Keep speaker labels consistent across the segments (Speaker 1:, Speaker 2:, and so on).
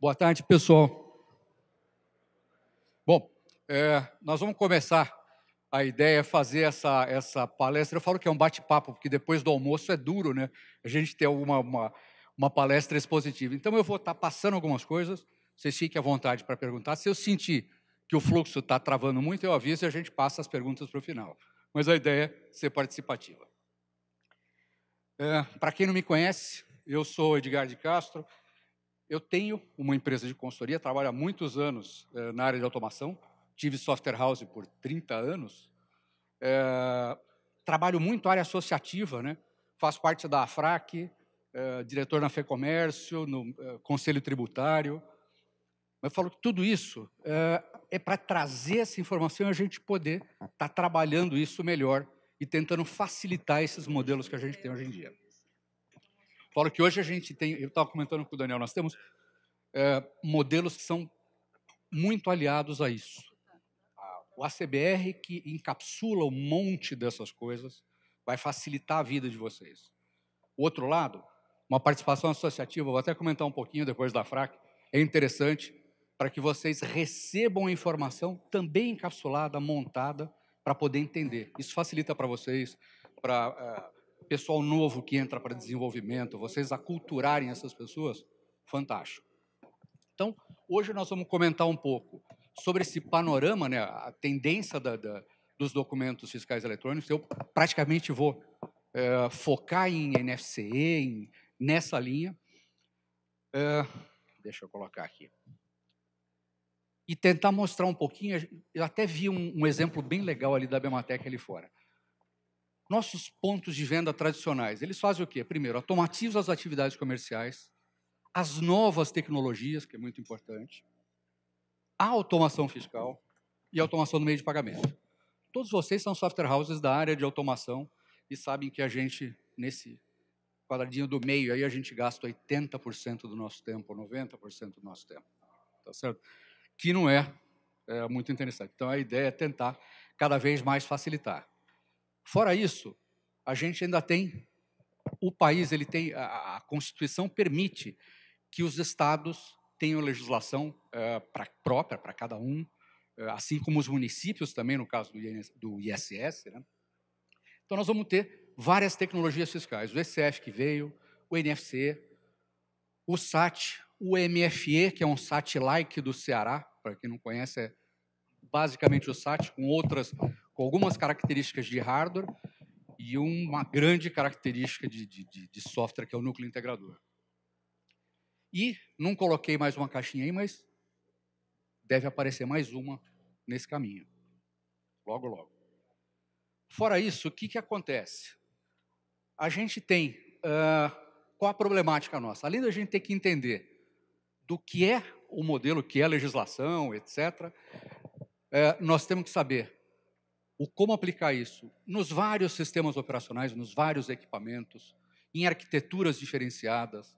Speaker 1: Boa tarde, pessoal. Bom, nós vamos começar. A ideia é fazer essa palestra. Eu falo que é um bate-papo, porque depois do almoço é duro, né? A gente ter uma palestra expositiva. Então, eu vou estar passando algumas coisas, vocês fiquem à vontade para perguntar. Se eu sentir que o fluxo está travando muito, eu aviso e a gente passa as perguntas para o final. Mas a ideia é ser participativa. Para quem não me conhece, eu sou Edgar de Castro. Eu tenho uma empresa de consultoria, trabalho há muitos anos na área de automação, tive software house por 30 anos, trabalho muito na área associativa, né? Faço parte da AFRAC, diretor na FEComércio, no Conselho Tributário. Mas eu falo que tudo isso é para trazer essa informação e a gente poder estar trabalhando isso melhor e tentando facilitar esses modelos que a gente tem hoje em dia. Falo que hoje a gente tem, eu estava comentando com o Daniel, nós temos modelos que são muito aliados a isso. O ACBR, que encapsula um monte dessas coisas, vai facilitar a vida de vocês. O outro lado, uma participação associativa, vou até comentar um pouquinho depois da FRAC, é interessante para que vocês recebam a informação também encapsulada, montada, para poder entender. Isso facilita para vocês, para pessoal novo que entra para desenvolvimento, vocês aculturarem essas pessoas, fantástico. Então, hoje nós vamos comentar um pouco sobre esse panorama, né, a tendência dos documentos fiscais eletrônicos. Eu praticamente vou focar em NFCE, nessa linha. Deixa eu colocar aqui. E tentar mostrar um pouquinho, eu até vi um exemplo bem legal ali da Bematec ali fora. Nossos pontos de venda tradicionais, eles fazem o quê? Primeiro, automatizam as atividades comerciais, as novas tecnologias, que é muito importante, a automação fiscal e a automação do meio de pagamento. Todos vocês são software houses da área de automação e sabem que a gente, nesse quadradinho do meio, aí a gente gasta 80% do nosso tempo, 90% do nosso tempo. Tá certo? Que não é muito interessante. Então, a ideia é tentar cada vez mais facilitar. Fora isso, a gente ainda tem, o país, ele tem, a Constituição permite que os estados tenham legislação própria para cada um, assim como os municípios também, no caso do ISS. Né? Então, nós vamos ter várias tecnologias fiscais. O ECF que veio, o NFCE, o SAT, o MFE, que é um SAT-like do Ceará, para quem não conhece, é basicamente o SAT, com algumas características de hardware e uma grande característica de software, que é o núcleo integrador. E não coloquei mais uma caixinha aí, mas deve aparecer mais uma nesse caminho. Logo, logo. Fora isso, o que acontece? A gente tem... qual a problemática nossa? Além da gente ter que entender do que é o modelo, o que é a legislação, etc., nós temos que saber como aplicar isso nos vários sistemas operacionais, nos vários equipamentos, em arquiteturas diferenciadas,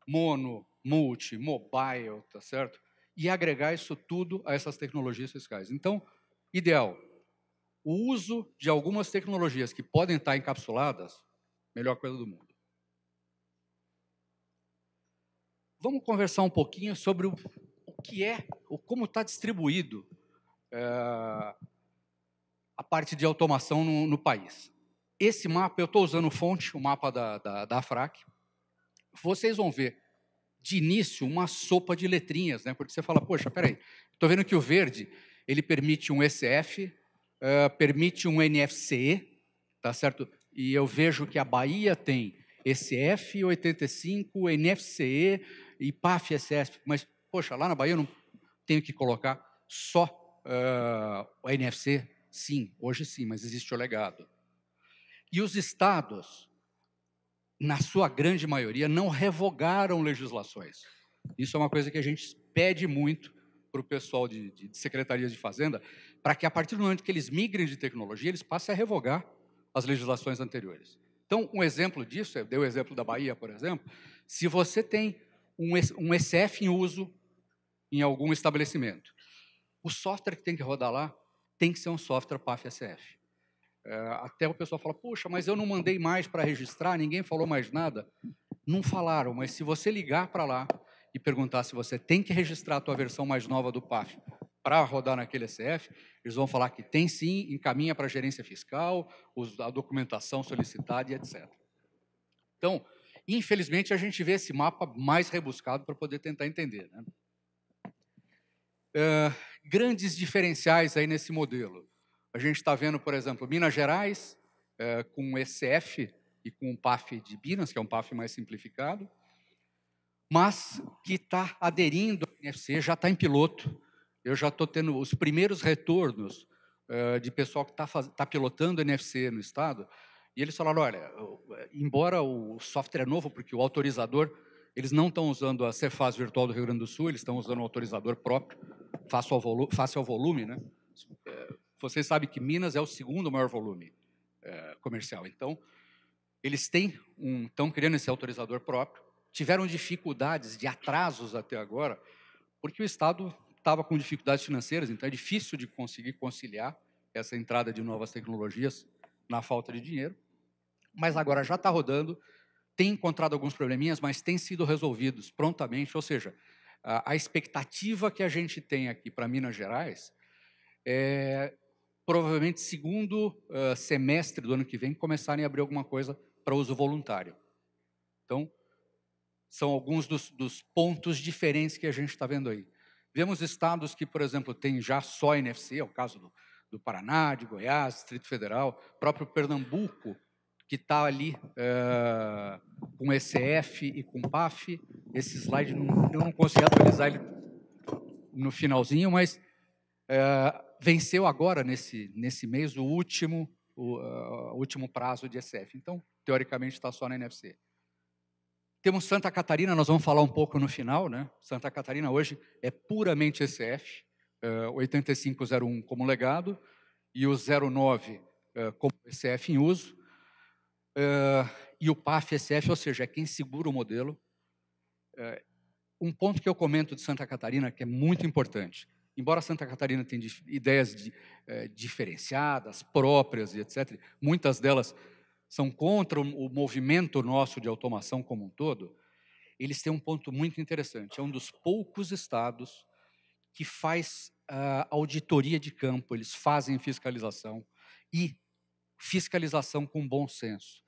Speaker 1: mono, multi, mobile, tá certo? E agregar isso tudo a essas tecnologias fiscais. Então, ideal, o uso de algumas tecnologias que podem estar encapsuladas, melhor coisa do mundo. Vamos conversar um pouquinho sobre o que é, como está distribuído a parte de automação no país. Esse mapa, eu estou usando fonte, o mapa da AFRAC. Vocês vão ver, de início, uma sopa de letrinhas, né? Porque você fala, poxa, peraí, estou vendo que o verde, ele permite um ECF, permite um NFCE, tá certo? E eu vejo que a Bahia tem ECF 85, NFCE e PAF-SF, mas, poxa, lá na Bahia eu não tenho que colocar só o NFC? Sim, hoje sim, mas existe o legado. E os estados, na sua grande maioria, não revogaram legislações. Isso é uma coisa que a gente pede muito para o pessoal de secretarias de fazenda, para que a partir do momento que eles migrem de tecnologia, eles passem a revogar as legislações anteriores. Então, um exemplo disso, eu dei o exemplo da Bahia, por exemplo, se você tem um ECF em uso em algum estabelecimento, o software que tem que rodar lá tem que ser um software PAF-SF. Até o pessoal fala, puxa, mas eu não mandei mais para registrar, ninguém falou mais nada. Não falaram, mas se você ligar para lá e perguntar se você tem que registrar a tua versão mais nova do PAF para rodar naquele ECF, eles vão falar que tem sim, encaminha para a gerência fiscal, a documentação solicitada e etc. Então, infelizmente, a gente vê esse mapa mais rebuscado para poder tentar entender, né? Grandes diferenciais aí nesse modelo. A gente está vendo, por exemplo, Minas Gerais, com o ECF e com o PAF de Minas, que é um PAF mais simplificado, mas que está aderindo ao NFC, já está em piloto. Eu já estou tendo os primeiros retornos de pessoal que está pilotando o NFC no estado, e eles falaram, olha, embora o software é novo, porque o autorizador, eles não estão usando a Cefaz Virtual do Rio Grande do Sul, eles estão usando um autorizador próprio, face ao volume, né? Vocês sabem que Minas é o segundo maior volume comercial, então eles estão criando esse autorizador próprio, tiveram dificuldades de atrasos até agora, porque o Estado estava com dificuldades financeiras, então é difícil de conseguir conciliar essa entrada de novas tecnologias na falta de dinheiro, mas agora já está rodando, tem encontrado alguns probleminhas, mas tem sido resolvidos prontamente, ou seja, a expectativa que a gente tem aqui para Minas Gerais é provavelmente segundo semestre do ano que vem começarem a abrir alguma coisa para uso voluntário. Então, são alguns dos pontos diferentes que a gente está vendo aí. Vemos estados que, por exemplo, têm já só NFC, é o caso do Paraná, de Goiás, Distrito Federal, próprio Pernambuco, que está ali com ECF e com PAF. Esse slide, eu não consegui atualizar ele no finalzinho, mas venceu agora, nesse mês, o último prazo de ECF. Então, teoricamente, está só na NFC. Temos Santa Catarina, nós vamos falar um pouco no final, né? Santa Catarina hoje é puramente ECF, 8501 como legado e o 09 como ECF em uso. E o PAF ECF, ou seja, é quem segura o modelo. Um ponto que eu comento de Santa Catarina, que é muito importante, embora Santa Catarina tenha ideias diferenciadas, próprias e etc., muitas delas são contra o movimento nosso de automação como um todo, eles têm um ponto muito interessante. É um dos poucos estados que faz auditoria de campo, eles fazem fiscalização e fiscalização com bom senso.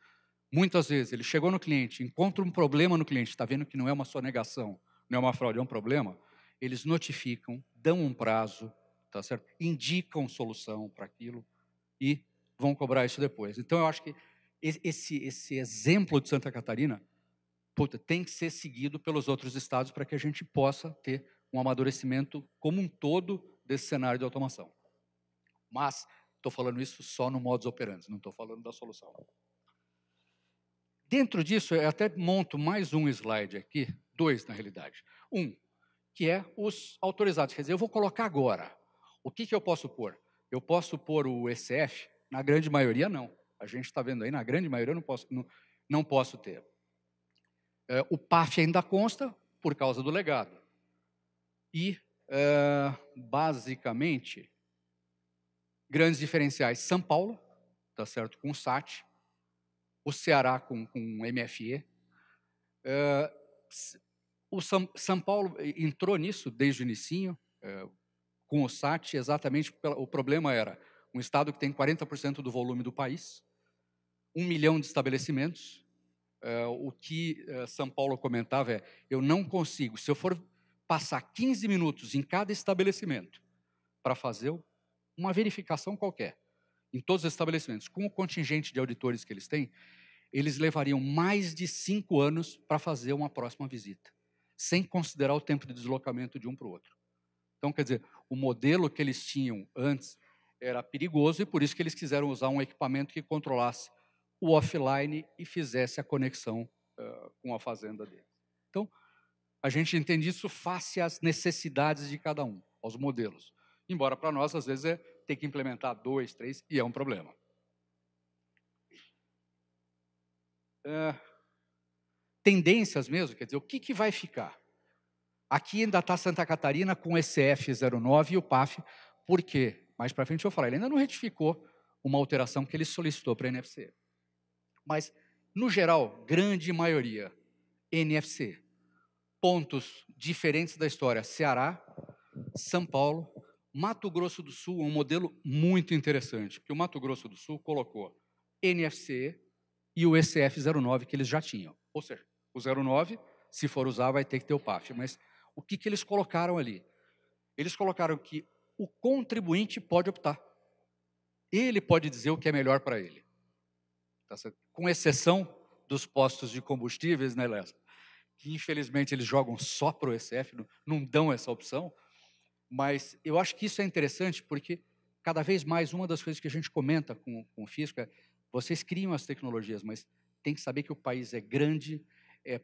Speaker 1: Muitas vezes, ele chegou no cliente, encontra um problema no cliente, está vendo que não é uma sonegação, não é uma fraude, é um problema, eles notificam, dão um prazo, tá certo? Indicam solução para aquilo e vão cobrar isso depois. Então, eu acho que esse exemplo de Santa Catarina tem que ser seguido pelos outros estados para que a gente possa ter um amadurecimento como um todo desse cenário de automação. Mas estou falando isso só no modus operandi, não estou falando da solução. Dentro disso, eu até monto mais um slide aqui, dois na realidade. Um, que é os autorizados, quer dizer, eu vou colocar agora. O que eu posso pôr? Eu posso pôr o ECF? Na grande maioria, não. A gente está vendo aí, na grande maioria, eu não posso ter. O PAF ainda consta por causa do legado. E, basicamente, grandes diferenciais. São Paulo, tá certo, com o SAT. O Ceará com MFE. O São Paulo entrou nisso desde o inicinho, com o SAT, exatamente o problema era um estado que tem 40% do volume do país, 1 milhão de estabelecimentos. O que São Paulo comentava é, eu não consigo, se eu for passar 15 minutos em cada estabelecimento para fazer uma verificação qualquer, em todos os estabelecimentos, com o contingente de auditores que eles têm, eles levariam mais de 5 anos para fazer uma próxima visita, sem considerar o tempo de deslocamento de um para o outro. Então, quer dizer, o modelo que eles tinham antes era perigoso e por isso que eles quiseram usar um equipamento que controlasse o offline e fizesse a conexão com a fazenda dele. Então, a gente entende isso face às necessidades de cada um, aos modelos. Embora para nós, às vezes, é ter que implementar 2, 3, e é um problema. Tendências mesmo, quer dizer, o que vai ficar? Aqui ainda está Santa Catarina com o ECF09 e o PAF, por quê? Mais para frente eu vou falar, ele ainda não retificou uma alteração que ele solicitou para a NFC. Mas, no geral, grande maioria, NFC. pontos diferentes da história: Ceará, São Paulo, Mato Grosso do Sul, um modelo muito interessante, porque o Mato Grosso do Sul colocou NFCE e o ECF09 que eles já tinham. Ou seja, o 09, se for usar, vai ter que ter o PAF. Mas o que eles colocaram ali? Eles colocaram que o contribuinte pode optar. Ele pode dizer o que é melhor para ele. Tá certo? Com exceção dos postos de combustíveis, né, Léo? Que infelizmente eles jogam só para o ECF, não dão essa opção. Mas eu acho que isso é interessante porque cada vez mais uma das coisas que a gente comenta com o Fisco é: vocês criam as tecnologias, mas tem que saber que o país é grande, é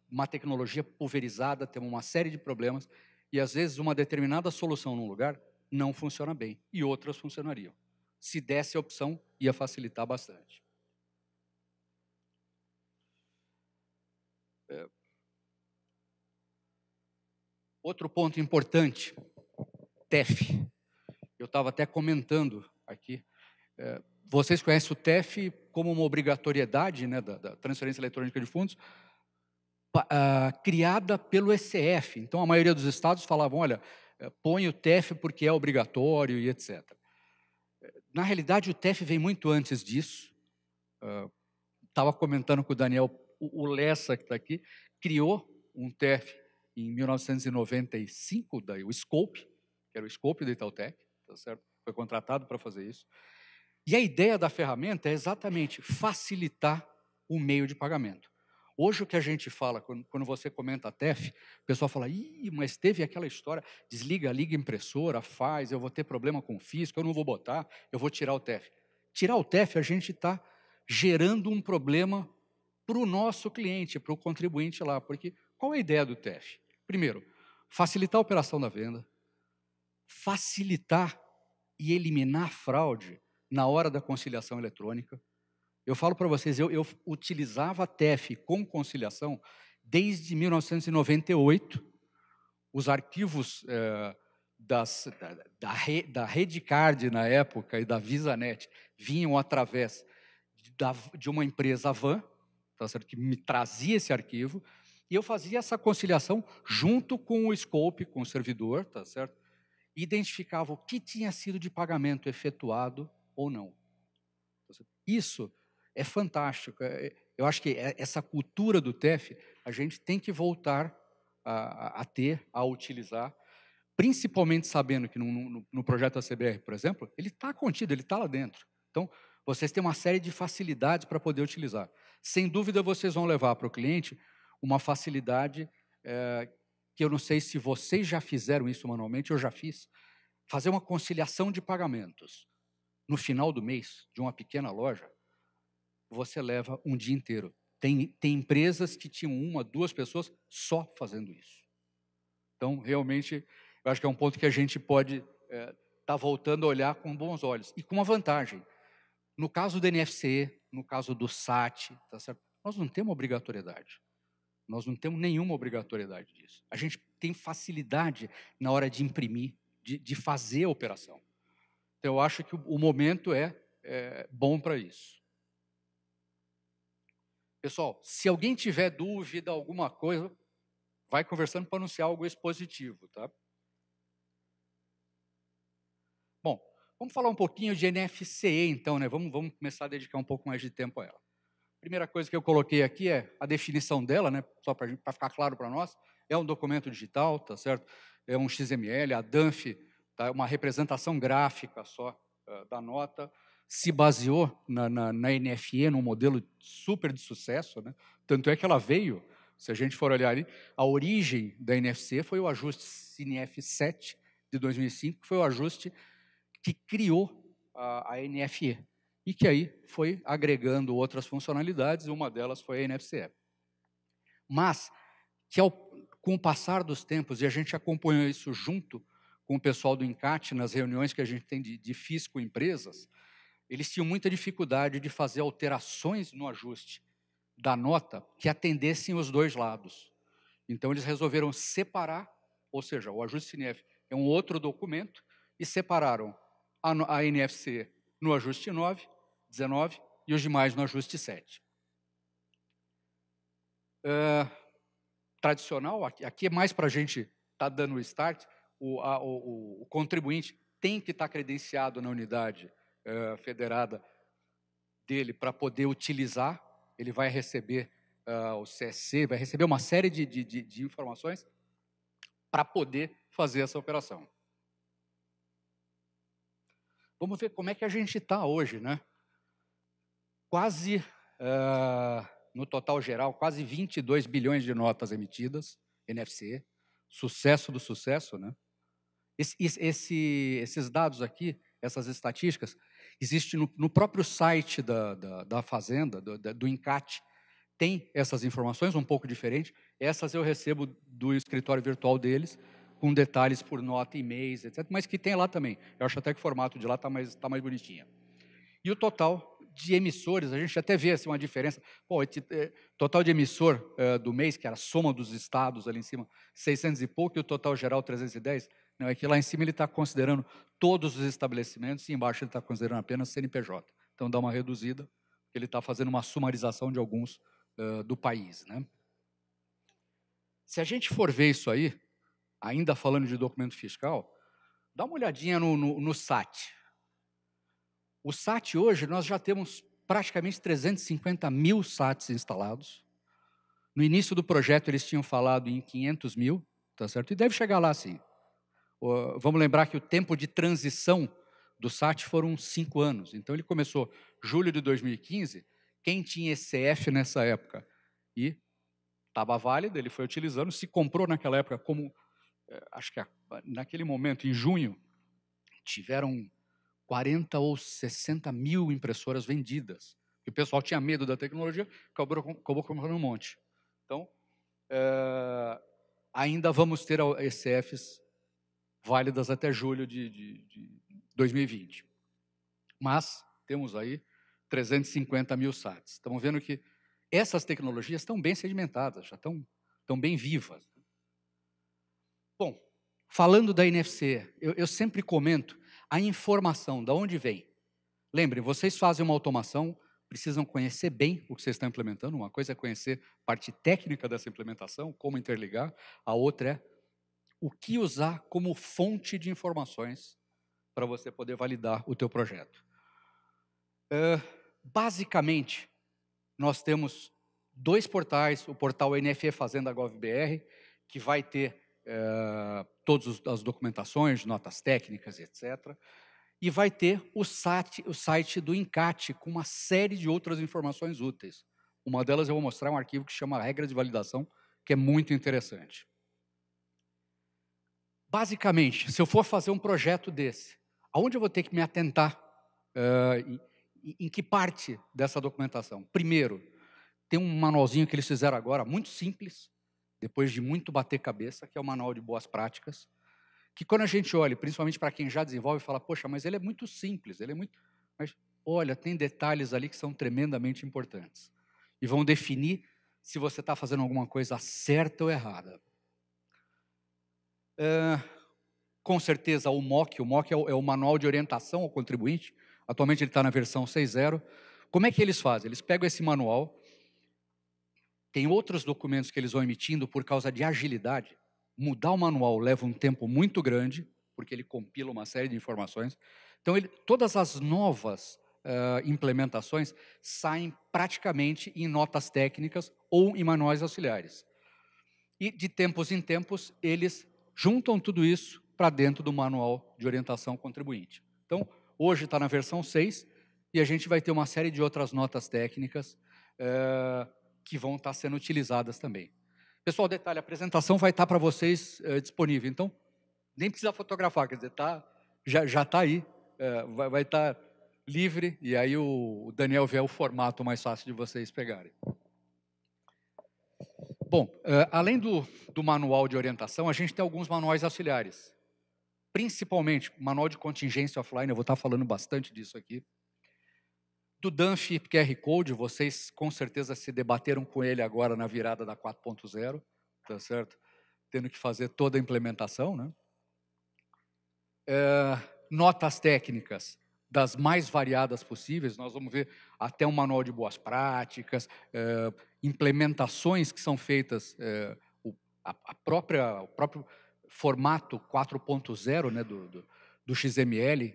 Speaker 1: uma tecnologia pulverizada, tem uma série de problemas, e às vezes uma determinada solução num lugar não funciona bem, e outras funcionariam. Se desse a opção, ia facilitar bastante. Outro ponto importante, TEF. Eu estava até comentando aqui. Vocês conhecem o TEF como uma obrigatoriedade, né, da transferência eletrônica de fundos, criada pelo ECF. Então, a maioria dos estados falavam: olha, põe o TEF porque é obrigatório e etc. Na realidade, o TEF vem muito antes disso. Estava comentando com o Daniel, o Lessa, que está aqui, criou um TEF em 1995, daí o Scope, que era o Scope da Itautec, tá certo? Foi contratado para fazer isso. E a ideia da ferramenta é exatamente facilitar o meio de pagamento. Hoje o que a gente fala, quando você comenta a TEF, o pessoal fala: ih, mas teve aquela história, desliga, liga a impressora, faz, eu vou ter problema com o fisco, eu não vou botar, eu vou tirar o TEF. Tirar o TEF, a gente está gerando um problema para o nosso cliente, para o contribuinte lá, porque qual é a ideia do TEF? Primeiro, facilitar a operação da venda, facilitar e eliminar a fraude na hora da conciliação eletrônica. Eu falo para vocês, eu utilizava a TEF com conciliação desde 1998. Os arquivos da Redcard na época e da VisaNet vinham através de uma empresa van, tá certo? Que me trazia esse arquivo, e eu fazia essa conciliação junto com o scope, com o servidor, tá certo? Identificava o que tinha sido de pagamento efetuado ou não. Isso é fantástico. Eu acho que essa cultura do TEF, a gente tem que voltar a ter, a utilizar, principalmente sabendo que no projeto ACBR, por exemplo, ele está contido, ele está lá dentro. Então, vocês têm uma série de facilidades para poder utilizar. Sem dúvida, vocês vão levar para o cliente uma facilidade que eu não sei se vocês já fizeram isso manualmente, eu já fiz, fazer uma conciliação de pagamentos. No final do mês, de uma pequena loja, você leva um dia inteiro. Tem empresas que tinham 1, 2 pessoas só fazendo isso. Então, realmente, eu acho que é um ponto que a gente pode estar voltando a olhar com bons olhos. E com uma vantagem. No caso do NFCE, no caso do SAT, tá certo? Nós não temos obrigatoriedade. Nós não temos nenhuma obrigatoriedade disso. A gente tem facilidade na hora de imprimir, de fazer a operação. Então, eu acho que o momento é bom para isso. Pessoal, se alguém tiver dúvida, alguma coisa, vai conversando para anunciar algo expositivo, tá? Bom, vamos falar um pouquinho de NFCE, então, né? Vamos começar a dedicar um pouco mais de tempo a ela. Primeira coisa que eu coloquei aqui é a definição dela, né? Só para ficar claro para nós. É um documento digital, tá certo? É um XML, a DANF, tá? Uma representação gráfica só da nota. Se baseou na NFE, num modelo super de sucesso, né? Tanto é que ela veio, se a gente for olhar ali, a origem da NFC foi o ajuste CNF 7 de 2005, que foi o ajuste que criou a NFE, e que aí foi agregando outras funcionalidades, e uma delas foi a NFCE. Mas, com o passar dos tempos, e a gente acompanhou isso junto com o pessoal do INCAT, nas reuniões que a gente tem de fisco empresas, eles tinham muita dificuldade de fazer alterações no ajuste da nota que atendessem os dois lados. Então, eles resolveram separar, ou seja, o ajuste CNF é um outro documento, e separaram a NFC no ajuste 9, 19 e os demais no ajuste 7. Está tradicional, aqui é mais para a gente estar dando o start, o contribuinte tem que estar credenciado na unidade federada dele para poder utilizar, ele vai receber o CSC, vai receber uma série de informações para poder fazer essa operação. Vamos ver como é que a gente está hoje, né? Quase, no total geral, quase 22 bilhões de notas emitidas, NFC, sucesso do sucesso, né? Esses dados aqui, essas estatísticas, existem no próprio site da Fazenda, do INCAT, tem essas informações um pouco diferentes. Essas eu recebo do escritório virtual deles, com detalhes por nota, e-mails, etc. Mas que tem lá também. Eu acho até que o formato de lá está mais bonitinho. E o total de emissores, a gente até vê assim, uma diferença. Pô, total de emissor do mês, que era a soma dos estados ali em cima, 600 e pouco, e o total geral 310. Não, é que lá em cima ele está considerando todos os estabelecimentos, e embaixo ele está considerando apenas CNPJ. Então dá uma reduzida, porque ele está fazendo uma sumarização de alguns do país, né? Se a gente for ver isso aí, ainda falando de documento fiscal, dá uma olhadinha no SAT. O SAT hoje, nós já temos praticamente 350 mil SATs instalados. No início do projeto, eles tinham falado em 500 mil, tá certo? E deve chegar lá, sim. Vamos lembrar que o tempo de transição do SAT foram 5 anos. Então, ele começou julho de 2015. Quem tinha ECF nessa época e estava válido, ele foi utilizando, se comprou naquela época como, acho que naquele momento, em junho, tiveram 40 ou 60 mil impressoras vendidas. E o pessoal tinha medo da tecnologia, acabou comprando um monte. Então, ainda vamos ter ECFs válidas até julho de 2020. Mas temos aí 350 mil SATs. Estamos vendo que essas tecnologias estão bem sedimentadas, já estão bem vivas. Bom, falando da NFC, eu sempre comento a informação, de onde vem. Lembrem, vocês fazem uma automação, precisam conhecer bem o que vocês estão implementando. Uma coisa é conhecer a parte técnica dessa implementação, como interligar. A outra é o que usar como fonte de informações para você poder validar o teu projeto. Basicamente, nós temos 2 portais, o portal NFE Fazenda Gov.br, que vai ter todas as documentações, notas técnicas, etc., e vai ter o site do INCAT, com uma série de outras informações úteis. Uma delas eu vou mostrar um arquivo que chama Regra de Validação, que é muito interessante. Basicamente, se eu for fazer um projeto desse, aonde eu vou ter que me atentar? Em que parte dessa documentação? Primeiro, tem um manualzinho que eles fizeram agora, muito simples, depois de muito bater cabeça, que é o Manual de Boas Práticas, que quando a gente olha, principalmente para quem já desenvolve, fala, poxa, mas ele é muito simples, Mas, olha, tem detalhes ali que são tremendamente importantes. E vão definir se você está fazendo alguma coisa certa ou errada. Com certeza, o MOC é o Manual de Orientação ao Contribuinte. Atualmente ele está na versão 6.0. Como é que eles fazem? Eles pegam esse manual, tem outros documentos que eles vão emitindo por causa de agilidade. Mudar o manual leva um tempo muito grande, porque ele compila uma série de informações. Então, todas as novas implementações saem praticamente em notas técnicas ou em manuais auxiliares. E, de tempos em tempos, eles juntam tudo isso para dentro do Manual de Orientação ao Contribuinte. Então, hoje está na versão 6, e a gente vai ter uma série de outras notas técnicas que vão estar sendo utilizadas também. Pessoal, detalhe, a apresentação vai estar para vocês disponível, então nem precisa fotografar, quer dizer, já está aí, vai estar livre, e aí o Daniel vê o formato mais fácil de vocês pegarem. Bom, além do manual de orientação, a gente tem alguns manuais auxiliares, principalmente o manual de contingência offline, eu vou estar falando bastante disso aqui. Do DANF QR Code, vocês com certeza se debateram com ele agora na virada da 4.0, tá certo? Tendo que fazer toda a implementação, né? Notas técnicas das mais variadas possíveis, nós vamos ver até um manual de boas práticas, implementações que são feitas, o próprio formato 4.0, né, do XML,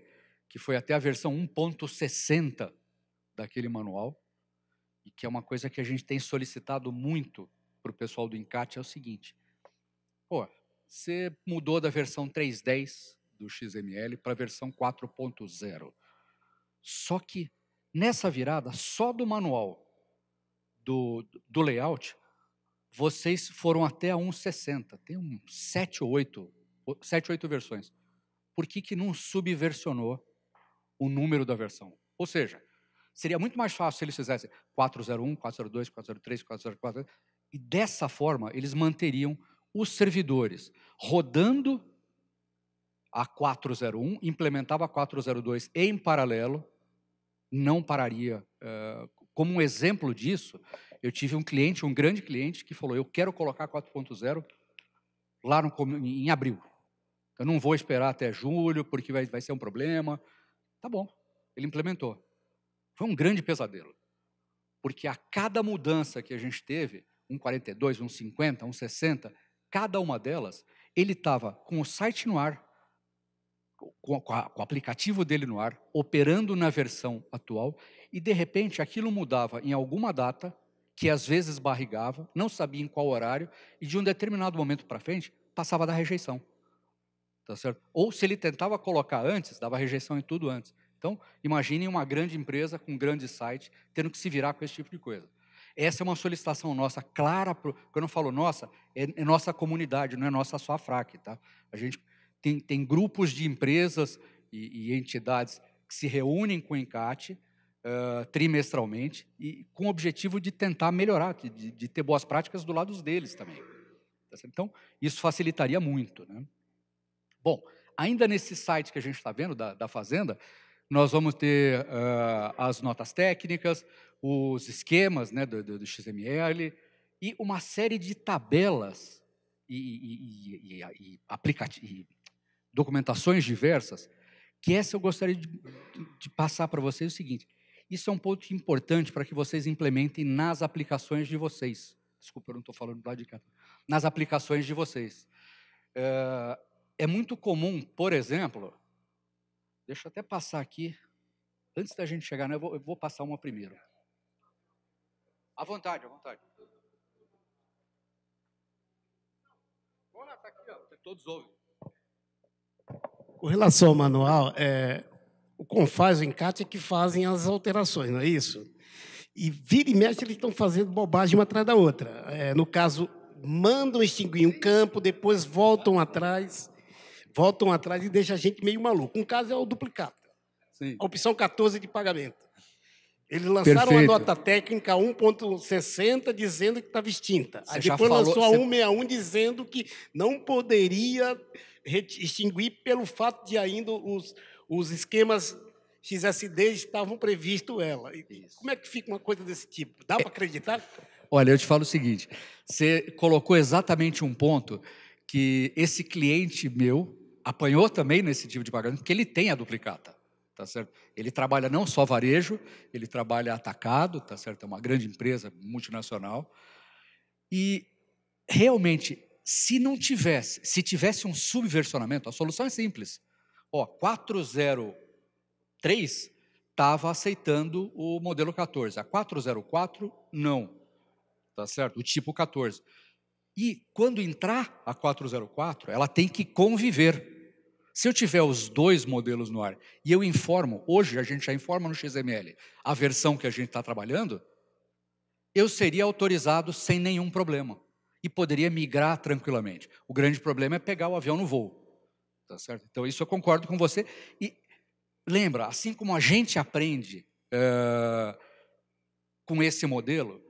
Speaker 1: que foi até a versão 1.60 daquele manual, e que é uma coisa que a gente tem solicitado muito para o pessoal do Encate, é o seguinte: pô, você mudou da versão 3.10 do XML para a versão 4.0. Só que nessa virada, só do manual do layout, vocês foram até a 1.60. Tem 7 ou 8 versões. Por que não subversionou o número da versão? Ou seja, seria muito mais fácil se eles fizessem 4.01, 4.02, 4.03, 4.04, e dessa forma eles manteriam os servidores rodando a 4.01, implementava a 4.02 em paralelo, não pararia. Como um exemplo disso, eu tive um cliente, um grande cliente, que falou: eu quero colocar 4.0 lá em abril. Eu não vou esperar até julho, porque vai ser um problema. Tá bom, ele implementou. Foi um grande pesadelo, porque a cada mudança que a gente teve, 1.42, 1.50, 1.60, cada uma delas, ele estava com o site no ar, com o aplicativo dele no ar, operando na versão atual, e de repente aquilo mudava em alguma data, que às vezes barrigava, não sabia em qual horário, e de um determinado momento para frente, passava da rejeição. Tá certo? Ou se ele tentava colocar antes, dava rejeição em tudo antes. Então, imaginem uma grande empresa com um grande site tendo que se virar com esse tipo de coisa. Essa é uma solicitação nossa, clara, quando eu falo nossa, é nossa comunidade, não é nossa só a FRAC. Tá? A gente tem grupos de empresas e entidades que se reúnem com o Encate trimestralmente, e com o objetivo de tentar melhorar, de ter boas práticas do lado deles também. Tá certo? Então, isso facilitaria muito, né? Bom, ainda nesse site que a gente está vendo, da Fazenda, nós vamos ter as notas técnicas, os esquemas, né, do XML, e uma série de tabelas e documentações diversas, que essa eu gostaria de passar para vocês o seguinte: isso é um ponto importante para que vocês implementem nas aplicações de vocês. Desculpa, eu não estou falando do lado de cá. Nas aplicações de vocês. É muito comum, por exemplo, deixa eu até passar aqui, antes da gente chegar, né, eu vou passar uma primeiro. À vontade, à vontade. Vamos lá, está aqui, ó, todos ouvem.
Speaker 2: Com relação ao manual, o Confaz e o Encate é que fazem as alterações, não é isso? E vira e mexe, eles estão fazendo bobagem uma atrás da outra. No caso, mandam extinguir um campo, depois voltam atrás e deixam a gente meio maluco. Um caso é o duplicata.
Speaker 1: Sim.
Speaker 2: A opção 14 de pagamento. Eles lançaram a nota técnica 1.60 dizendo que estava extinta. Aí depois lançou a 161 dizendo que não poderia extinguir pelo fato de ainda os esquemas XSD estavam previstos ela. Isso. Como é que fica uma coisa desse tipo? Dá para acreditar?
Speaker 1: Olha, eu te falo o seguinte, você colocou exatamente um ponto que esse cliente meu apanhou também nesse tipo de pagamento, porque ele tem a duplicata. Tá certo? Ele trabalha não só varejo, ele trabalha atacado, tá certo? É uma grande empresa multinacional. E realmente, se tivesse um subversionamento, a solução é simples. 403 estava aceitando o modelo 14, a 404 não, tá certo? O tipo 14. E quando entrar a 404, ela tem que conviver. Se eu tiver os dois modelos no ar e eu informo, hoje a gente já informa no XML a versão que a gente está trabalhando, eu seria autorizado sem nenhum problema e poderia migrar tranquilamente. O grande problema é pegar o avião no voo, tá certo? Então isso eu concordo com você. E lembra, assim como a gente aprende com esse modelo,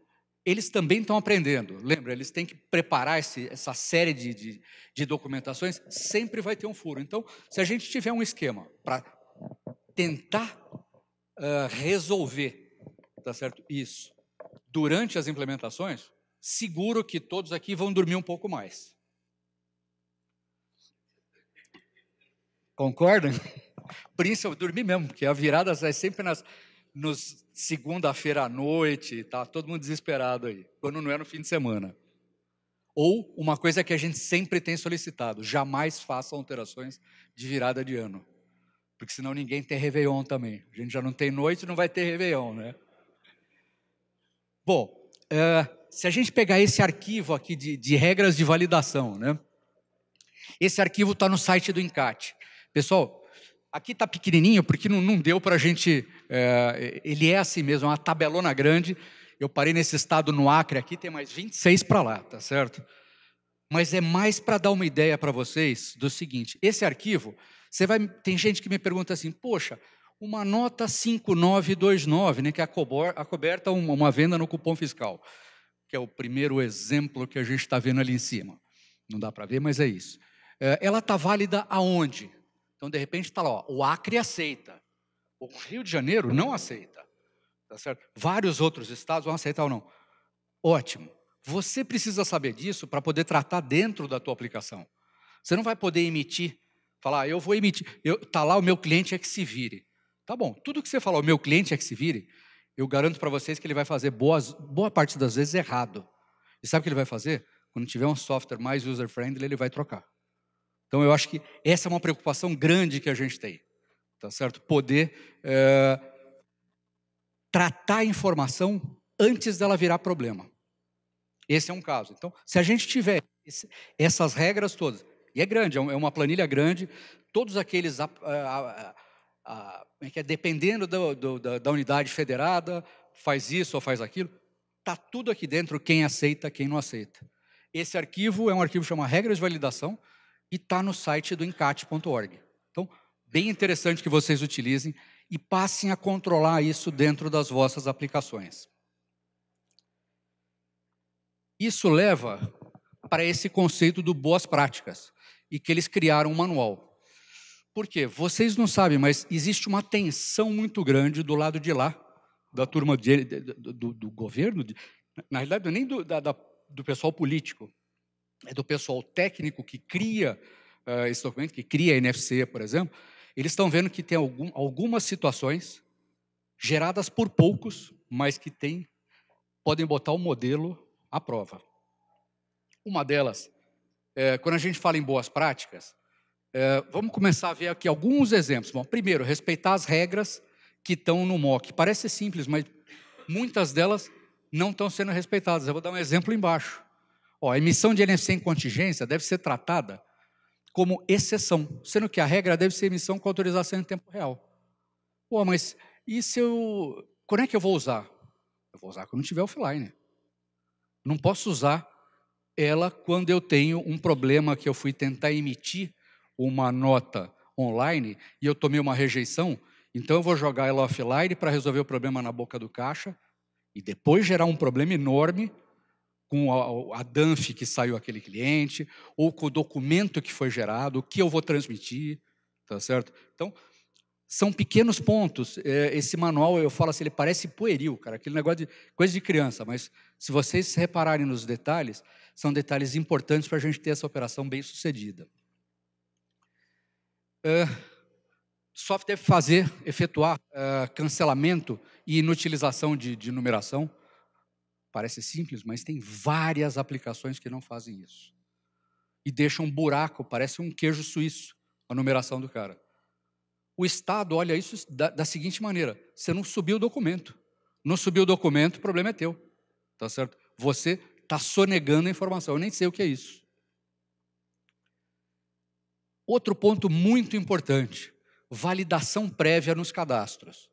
Speaker 1: eles também estão aprendendo. Lembra, eles têm que preparar essa série de documentações, sempre vai ter um furo. Então, se a gente tiver um esquema para tentar resolver, tá certo? Isso, durante as implementações, seguro que todos aqui vão dormir um pouco mais. Concordam? Príncipe, dormir mesmo, porque a virada é sempre nos segunda-feira à noite, tá todo mundo desesperado aí, quando não é no fim de semana. Ou uma coisa que a gente sempre tem solicitado, jamais façam alterações de virada de ano. Porque senão ninguém tem Réveillon também. A gente já não tem noite, não vai ter Réveillon, né? Bom, se a gente pegar esse arquivo aqui de regras de validação, né? Esse arquivo está no site do INCAT. Pessoal, aqui está pequenininho porque não deu para a gente... ele é assim mesmo, é uma tabelona grande. Eu parei nesse estado no Acre aqui, tem mais 26 para lá, tá certo? Mas é mais para dar uma ideia para vocês do seguinte, esse arquivo, tem gente que me pergunta assim, poxa, uma nota 5929, né, que acoberta uma venda no cupom fiscal, que é o primeiro exemplo que a gente está vendo ali em cima. Não dá para ver, mas é isso. Ela está válida aonde? Então, de repente, está lá, ó, o Acre aceita, o Rio de Janeiro não aceita, tá certo? Vários outros estados vão aceitar ou não. Ótimo. Você precisa saber disso para poder tratar dentro da tua aplicação. Você não vai poder emitir, falar, eu vou emitir, está lá, o meu cliente é que se vire. Tá bom, tudo que você falar, o meu cliente é que se vire, eu garanto para vocês que ele vai fazer boa parte das vezes errado. E sabe o que ele vai fazer? Quando tiver um software mais user-friendly, ele vai trocar. Então, eu acho que essa é uma preocupação grande que a gente tem. Tá certo? Poder tratar a informação antes dela virar problema. Esse é um caso. Então, se a gente tiver essas regras todas, e é grande, é uma planilha grande, todos aqueles, dependendo da unidade federada, faz isso ou faz aquilo, está tudo aqui dentro, quem aceita, quem não aceita. Esse arquivo é um arquivo que chama Regras de Validação e está no site do encat.org. Então, bem interessante que vocês utilizem e passem a controlar isso dentro das vossas aplicações. Isso leva para esse conceito do boas práticas e que eles criaram um manual. Por quê? Vocês não sabem, mas existe uma tensão muito grande do lado de lá, da turma do governo, na realidade não é nem do pessoal político, é do pessoal técnico que cria esse documento, que cria a NFC, por exemplo. Eles estão vendo que tem algumas situações geradas por poucos, mas que podem botar o modelo à prova. Uma delas, quando a gente fala em boas práticas, vamos começar a ver aqui alguns exemplos. Bom, primeiro, respeitar as regras que estão no MOC. Parece simples, mas muitas delas não estão sendo respeitadas. Eu vou dar um exemplo embaixo. Ó, a emissão de NFC em contingência deve ser tratada como exceção, sendo que a regra deve ser emissão com autorização em tempo real. Pô, mas quando é que eu vou usar? Eu vou usar quando estiver offline. Não posso usar ela quando eu tenho um problema que eu fui tentar emitir uma nota online e eu tomei uma rejeição, então eu vou jogar ela offline para resolver o problema na boca do caixa e depois gerar um problema enorme com a DANF que saiu aquele cliente, ou com o documento que foi gerado, o que eu vou transmitir, tá certo? Então, são pequenos pontos. Esse manual, eu falo assim, ele parece pueril, cara, aquele negócio de coisa de criança, mas se vocês repararem nos detalhes, são detalhes importantes para a gente ter essa operação bem sucedida. Software deve efetuar cancelamento e inutilização de numeração. Parece simples, mas tem várias aplicações que não fazem isso. E deixam um buraco, parece um queijo suíço, a numeração do cara. O Estado olha isso da seguinte maneira, você não subiu o documento. Não subiu o documento, o problema é teu. Tá certo? Você está sonegando a informação, eu nem sei o que é isso. Outro ponto muito importante, validação prévia nos cadastros.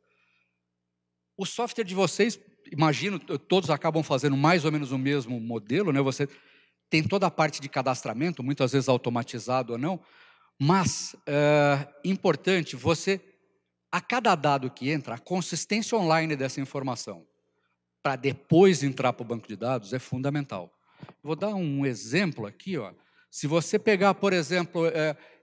Speaker 1: O software de vocês, imagino, todos acabam fazendo mais ou menos o mesmo modelo, né? Você tem toda a parte de cadastramento, muitas vezes automatizado ou não, mas importante, a cada dado que entra, a consistência online dessa informação, para depois entrar para o banco de dados, é fundamental. Vou dar um exemplo aqui, ó. Se você pegar, por exemplo,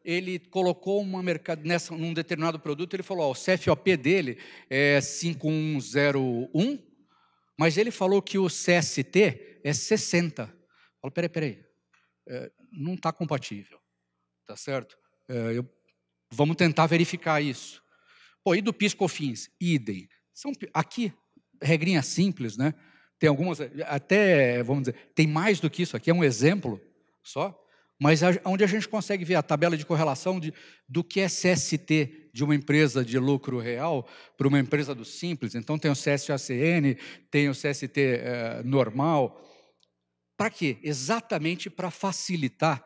Speaker 1: ele colocou num determinado produto, ele falou, ó, o CFOP dele é 5101, mas ele falou que o CST é 60. Eu falo, peraí, não está compatível, tá certo? Vamos tentar verificar isso. Pô, e do PIS/COFINS? Idem. Aqui, regrinha simples, né? Tem algumas, até, vamos dizer, tem mais do que isso, aqui é um exemplo só, mas onde a gente consegue ver a tabela de correlação do que é CST de uma empresa de lucro real para uma empresa do Simples. Então, tem o CSACN, tem o CST normal. Para quê? Exatamente para facilitar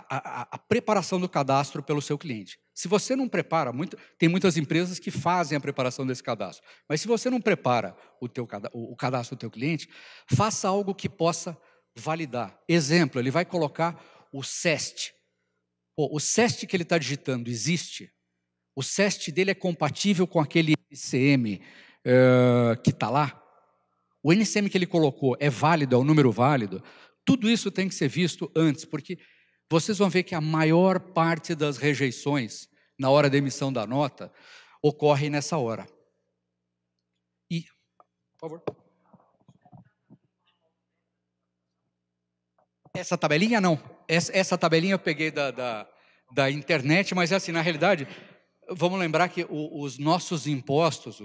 Speaker 1: a preparação do cadastro pelo seu cliente. Se você não prepara, tem muitas empresas que fazem a preparação desse cadastro, mas se você não prepara o cadastro do teu cliente, faça algo que possa validar. Exemplo, ele vai colocar o CEST. O CEST que ele está digitando existe? O CEST dele é compatível com aquele NCM que está lá? O NCM que ele colocou é válido, é um número válido? Tudo isso tem que ser visto antes, porque vocês vão ver que a maior parte das rejeições na hora da emissão da nota ocorre nessa hora. E, por favor. Essa tabelinha não. Essa tabelinha eu peguei da internet, mas assim, na realidade, vamos lembrar que os nossos impostos,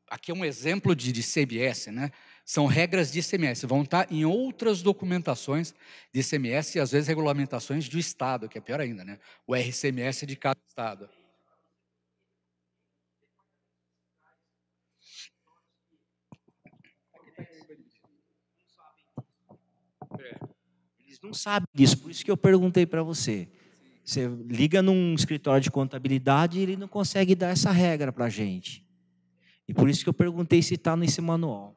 Speaker 1: aqui é um exemplo de CMS, né? São regras de ICMS, vão estar em outras documentações de ICMS e às vezes regulamentações do Estado, que é pior ainda, né? O RCMS de cada Estado.
Speaker 3: Eles não sabem disso, por isso que eu perguntei para você. Você liga num escritório de contabilidade e ele não consegue dar essa regra para a gente. E por isso que eu perguntei se está nesse manual.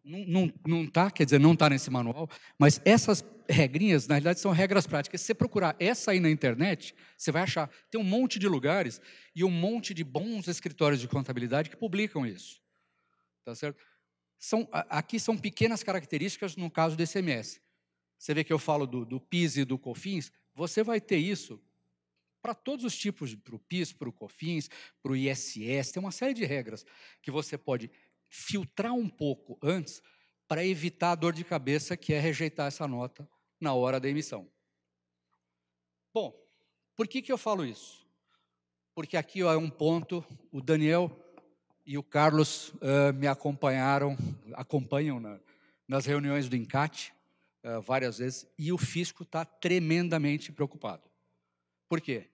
Speaker 1: Não está, quer dizer, não está nesse manual, mas essas regrinhas, na realidade, são regras práticas. Se você procurar essa aí na internet, você vai achar. Tem um monte de lugares e um monte de bons escritórios de contabilidade que publicam isso. Tá certo? Aqui são pequenas características no caso do ICMS. Você vê que eu falo do PIS e do COFINS, você vai ter isso para todos os tipos, para o PIS, para o COFINS, para o ISS, tem uma série de regras que você pode filtrar um pouco antes para evitar a dor de cabeça que é rejeitar essa nota na hora da emissão. Bom, por que eu falo isso? Porque aqui é um ponto, o Daniel e o Carlos me acompanham nas reuniões do INCAT várias vezes, e o fisco está tremendamente preocupado. Por quê?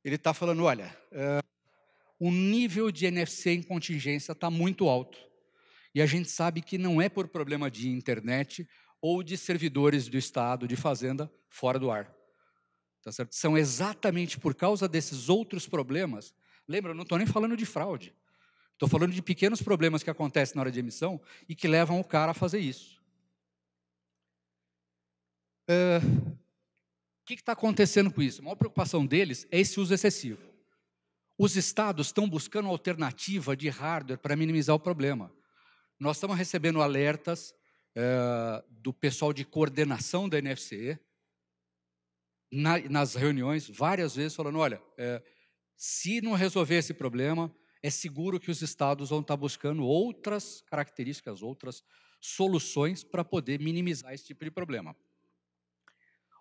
Speaker 1: Ele está falando, olha, o nível de NFC em contingência está muito alto. E a gente sabe que não é por problema de internet ou de servidores do Estado, de Fazenda, fora do ar. Tá certo? São exatamente por causa desses outros problemas. Lembra, eu não estou nem falando de fraude. Estou falando de pequenos problemas que acontecem na hora de emissão e que levam o cara a fazer isso. O que está acontecendo com isso? A maior preocupação deles é esse uso excessivo. Os estados estão buscando alternativa de hardware para minimizar o problema. Nós estamos recebendo alertas do pessoal de coordenação da NFCE, nas reuniões, várias vezes, falando, olha, se não resolver esse problema, é seguro que os estados vão estar buscando outras características, outras soluções para poder minimizar esse tipo de problema.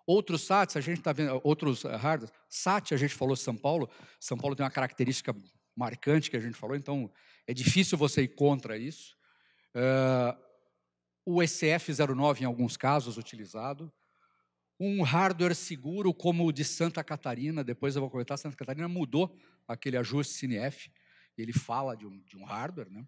Speaker 1: Outros SATs, a gente está vendo, outros hardwares, SAT, a gente falou São Paulo tem uma característica marcante que a gente falou, então é difícil você ir contra isso. O ECF09, em alguns casos, utilizado. Um hardware seguro como o de Santa Catarina, depois eu vou comentar, Santa Catarina mudou aquele ajuste CINEF, ele fala de um hardware, né?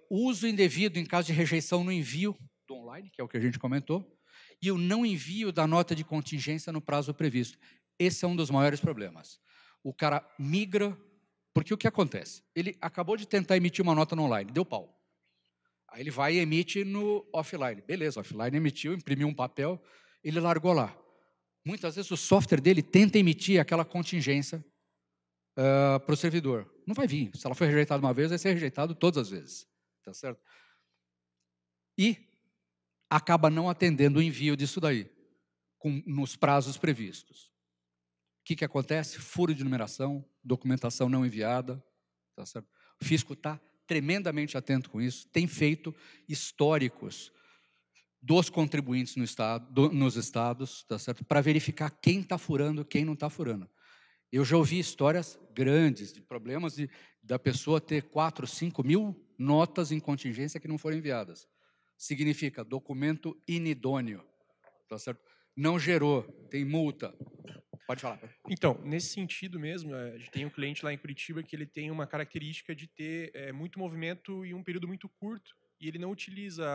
Speaker 1: Uso indevido em caso de rejeição no envio do online, que é o que a gente comentou, e o não envio da nota de contingência no prazo previsto. Esse é um dos maiores problemas. O cara migra, porque o que acontece? Ele acabou de tentar emitir uma nota no online, deu pau. Aí ele vai e emite no offline. Beleza, offline emitiu, imprimiu um papel, ele largou lá. Muitas vezes o software dele tenta emitir aquela contingência para o servidor. Não vai vir. Se ela foi rejeitada uma vez, vai ser rejeitado todas as vezes. Tá certo? E acaba não atendendo o envio disso daí, nos prazos previstos. O que acontece? Furo de numeração, documentação não enviada. Tá certo? O fisco está tremendamente atento com isso, tem feito históricos dos contribuintes nos estados, tá certo? Para verificar quem está furando, quem não está furando. Eu já ouvi histórias grandes, de problemas da pessoa ter 4, 5 mil notas em contingência que não foram enviadas. Significa documento inidôneo, tá certo? Não gerou, tem multa. Pode falar.
Speaker 4: Então, nesse sentido mesmo, a gente tem um cliente lá em Curitiba que ele tem uma característica de ter muito movimento em um período muito curto e ele não utiliza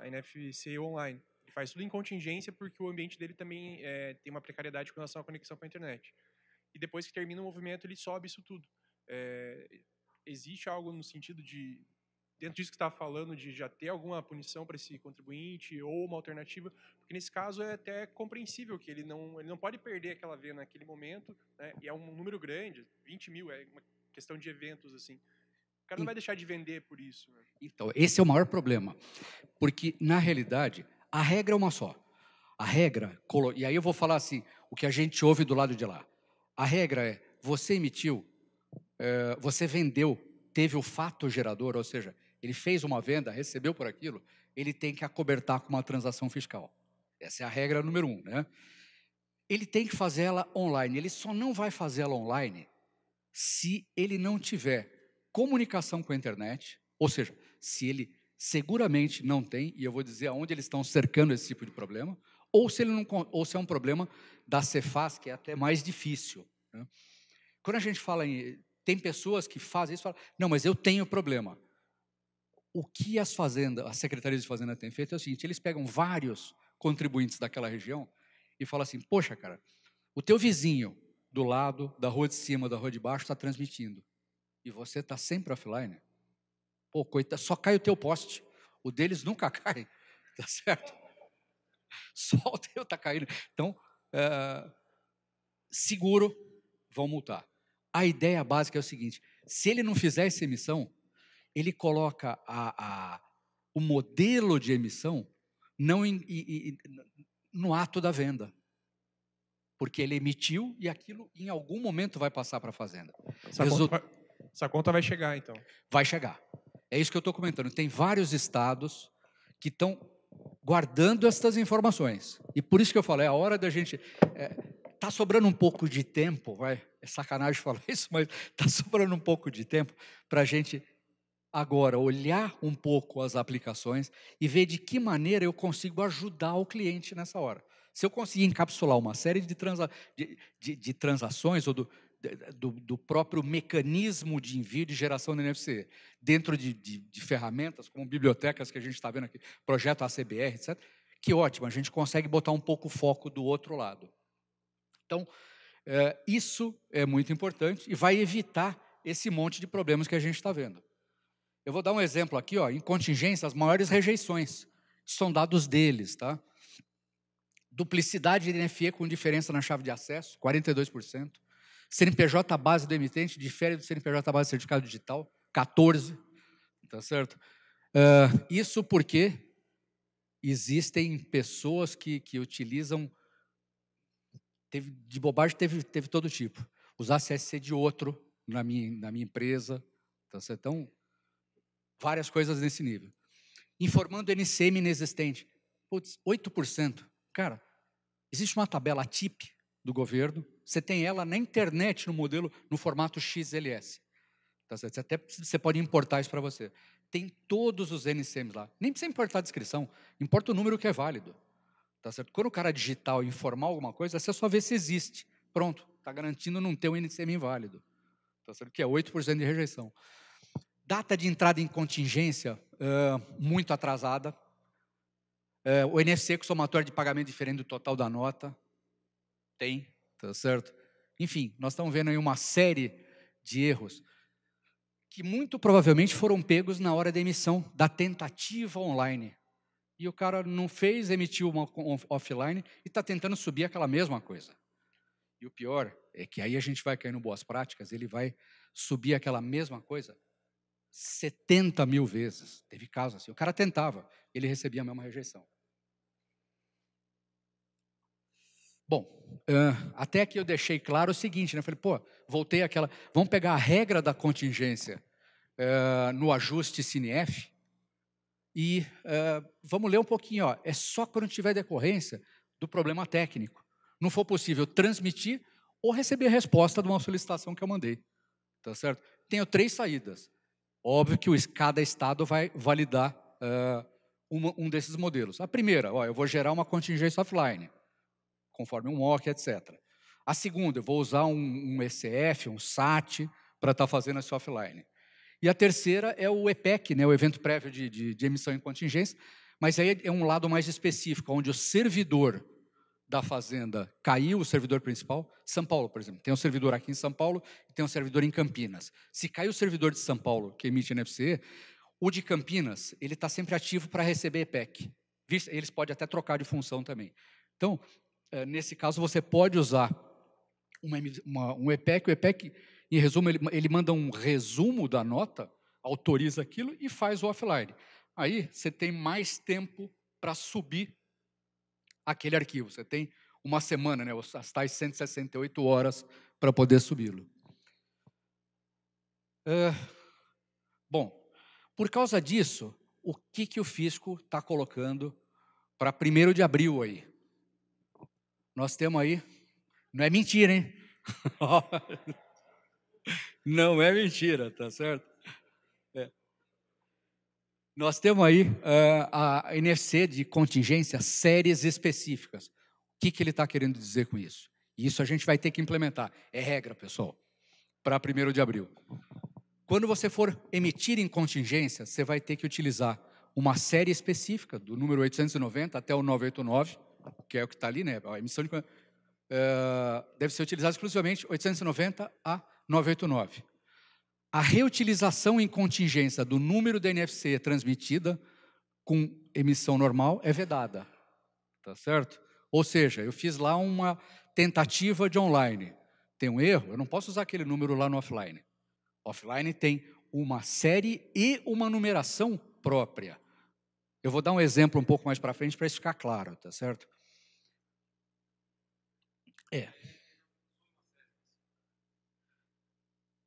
Speaker 4: a NFC online. Ele faz tudo em contingência porque o ambiente dele também tem uma precariedade com relação à conexão com a internet. E depois que termina o movimento, ele sobe isso tudo. Existe algo no sentido de, dentro disso que você estava falando, de já ter alguma punição para esse contribuinte ou uma alternativa? Porque nesse caso é até compreensível que ele não pode perder aquela venda naquele momento, né? E é um número grande, 20 mil, é uma questão de eventos, assim. O cara não vai deixar de vender por isso. Né?
Speaker 1: Então, esse é o maior problema. Porque, na realidade, a regra é uma só. A regra, e aí eu vou falar assim, o que a gente ouve do lado de lá. A regra é, você emitiu, você vendeu, teve o fato gerador, ou seja, ele fez uma venda, recebeu por aquilo, ele tem que acobertar com uma transação fiscal. Essa é a regra número 1, né? Ele tem que fazer ela online. Ele só não vai fazer ela online se ele não tiver comunicação com a internet, ou seja, se ele seguramente não tem, e eu vou dizer aonde eles estão cercando esse tipo de problema, ou se é um problema da Cefaz, que é até mais difícil. Né? Quando a gente fala tem pessoas que fazem isso e falam, não, mas eu tenho problema. O que as secretarias de fazenda têm feito é o seguinte, eles pegam vários contribuintes daquela região e falam assim, poxa, cara, o teu vizinho do lado, da rua de cima, da rua de baixo, está transmitindo. E você está sempre offline. Pô, coitado, só cai o teu poste. O deles nunca cai. Tá certo? Só o teu está caindo. Então, seguro, vão multar. A ideia básica é o seguinte, se ele não fizer essa emissão, ele coloca o modelo de emissão no ato da venda. Porque ele emitiu e aquilo em algum momento vai passar para a fazenda.
Speaker 4: Essa conta vai chegar, então. Vai
Speaker 1: chegar. É isso que eu estou comentando. Tem vários estados que estão guardando estas informações. E por isso que eu falei, é a hora da gente... Está sobrando um pouco de tempo, é sacanagem falar isso, mas está sobrando um pouco de tempo para a gente agora olhar um pouco as aplicações e ver de que maneira eu consigo ajudar o cliente nessa hora. Se eu conseguir encapsular uma série de transações ou do próprio mecanismo de envio de geração do NFC dentro de ferramentas como bibliotecas que a gente está vendo aqui, projeto ACBR, etc., que ótimo, a gente consegue botar um pouco o foco do outro lado. Então, isso é muito importante e vai evitar esse monte de problemas que a gente está vendo. Eu vou dar um exemplo aqui, em contingência, as maiores rejeições são dados deles, tá? Duplicidade de NFE com diferença na chave de acesso, 42%. CNPJ base do emitente difere do CNPJ base do certificado digital, 14%. Tá certo? Isso porque existem pessoas que utilizam... de bobagem teve todo tipo. Usar CSC de outro na minha empresa. Tá certo? Então, várias coisas nesse nível. Informando NCM inexistente. Putz, 8%. Cara, existe uma tabela TIP do governo, você tem ela na internet no modelo, no formato XLS. Tá certo? Até você pode importar isso para você. Tem todos os NCMs lá. Nem precisa importar a descrição, importa o número que é válido. Tá certo? Quando o cara digital informar alguma coisa, você só vê se existe. Pronto, está garantindo não ter um NCM inválido. Tá certo? Que é 8% de rejeição. Data de entrada em contingência muito atrasada. O NFC com somatório de pagamento diferente do total da nota. Tem, tá certo? Enfim, nós estamos vendo aí uma série de erros que muito provavelmente foram pegos na hora da emissão da tentativa online. E o cara não fez, emitiu uma offline e está tentando subir aquela mesma coisa. E o pior é que aí a gente vai cair no boas práticas, ele vai subir aquela mesma coisa 70 mil vezes. Teve casos assim. O cara tentava, ele recebia a mesma rejeição. Bom, até aqui eu deixei claro o seguinte, né? Falei, voltei àquela... Vamos pegar a regra da contingência no ajuste CINEF e vamos ler um pouquinho. É só quando tiver decorrência do problema técnico. Não for possível transmitir ou receber a resposta de uma solicitação que eu mandei. tá certo? Tenho 3 saídas. Óbvio que cada estado vai validar um desses modelos. A primeira, eu vou gerar uma contingência offline, conforme um mock, etc. A segunda, eu vou usar um ECF, um SAT, para estar fazendo esse offline. E a terceira é o EPEC, né, o evento prévio de emissão em contingência, mas aí é um lado mais específico, onde o servidor da fazenda caiu, o servidor principal. São Paulo, por exemplo, tem um servidor aqui em São Paulo e tem um servidor em Campinas. Se caiu o servidor de São Paulo, que emite NFC, o de Campinas, ele está sempre ativo para receber EPEC. Eles podem até trocar de função também. Então, nesse caso, você pode usar um EPEC. O EPEC, em resumo, ele manda um resumo da nota, autoriza aquilo e faz o offline. Aí, você tem mais tempo para subir aquele arquivo. Você tem uma semana, né, as tais 168 horas para poder subi-lo. Bom, por causa disso, o que o fisco está colocando para 1º de abril aí? Nós temos aí, não é mentira, hein? Não é mentira, tá certo? Nós temos aí a NFC de contingência, séries específicas. O que ele está querendo dizer com isso? Isso a gente vai ter que implementar. É regra, pessoal, para 1º de abril. Quando você for emitir em contingência, você vai ter que utilizar uma série específica, do número 890 até o 989, que é o que está ali, né? A emissão deve ser utilizada exclusivamente 890 a 989. A reutilização em contingência do número da NFC transmitida com emissão normal é vedada, tá certo? Ou seja, eu fiz lá uma tentativa de online. Tem um erro, eu não posso usar aquele número lá no offline. Offline tem uma série e uma numeração própria. Eu vou dar um exemplo um pouco mais para frente para isso ficar claro, tá certo?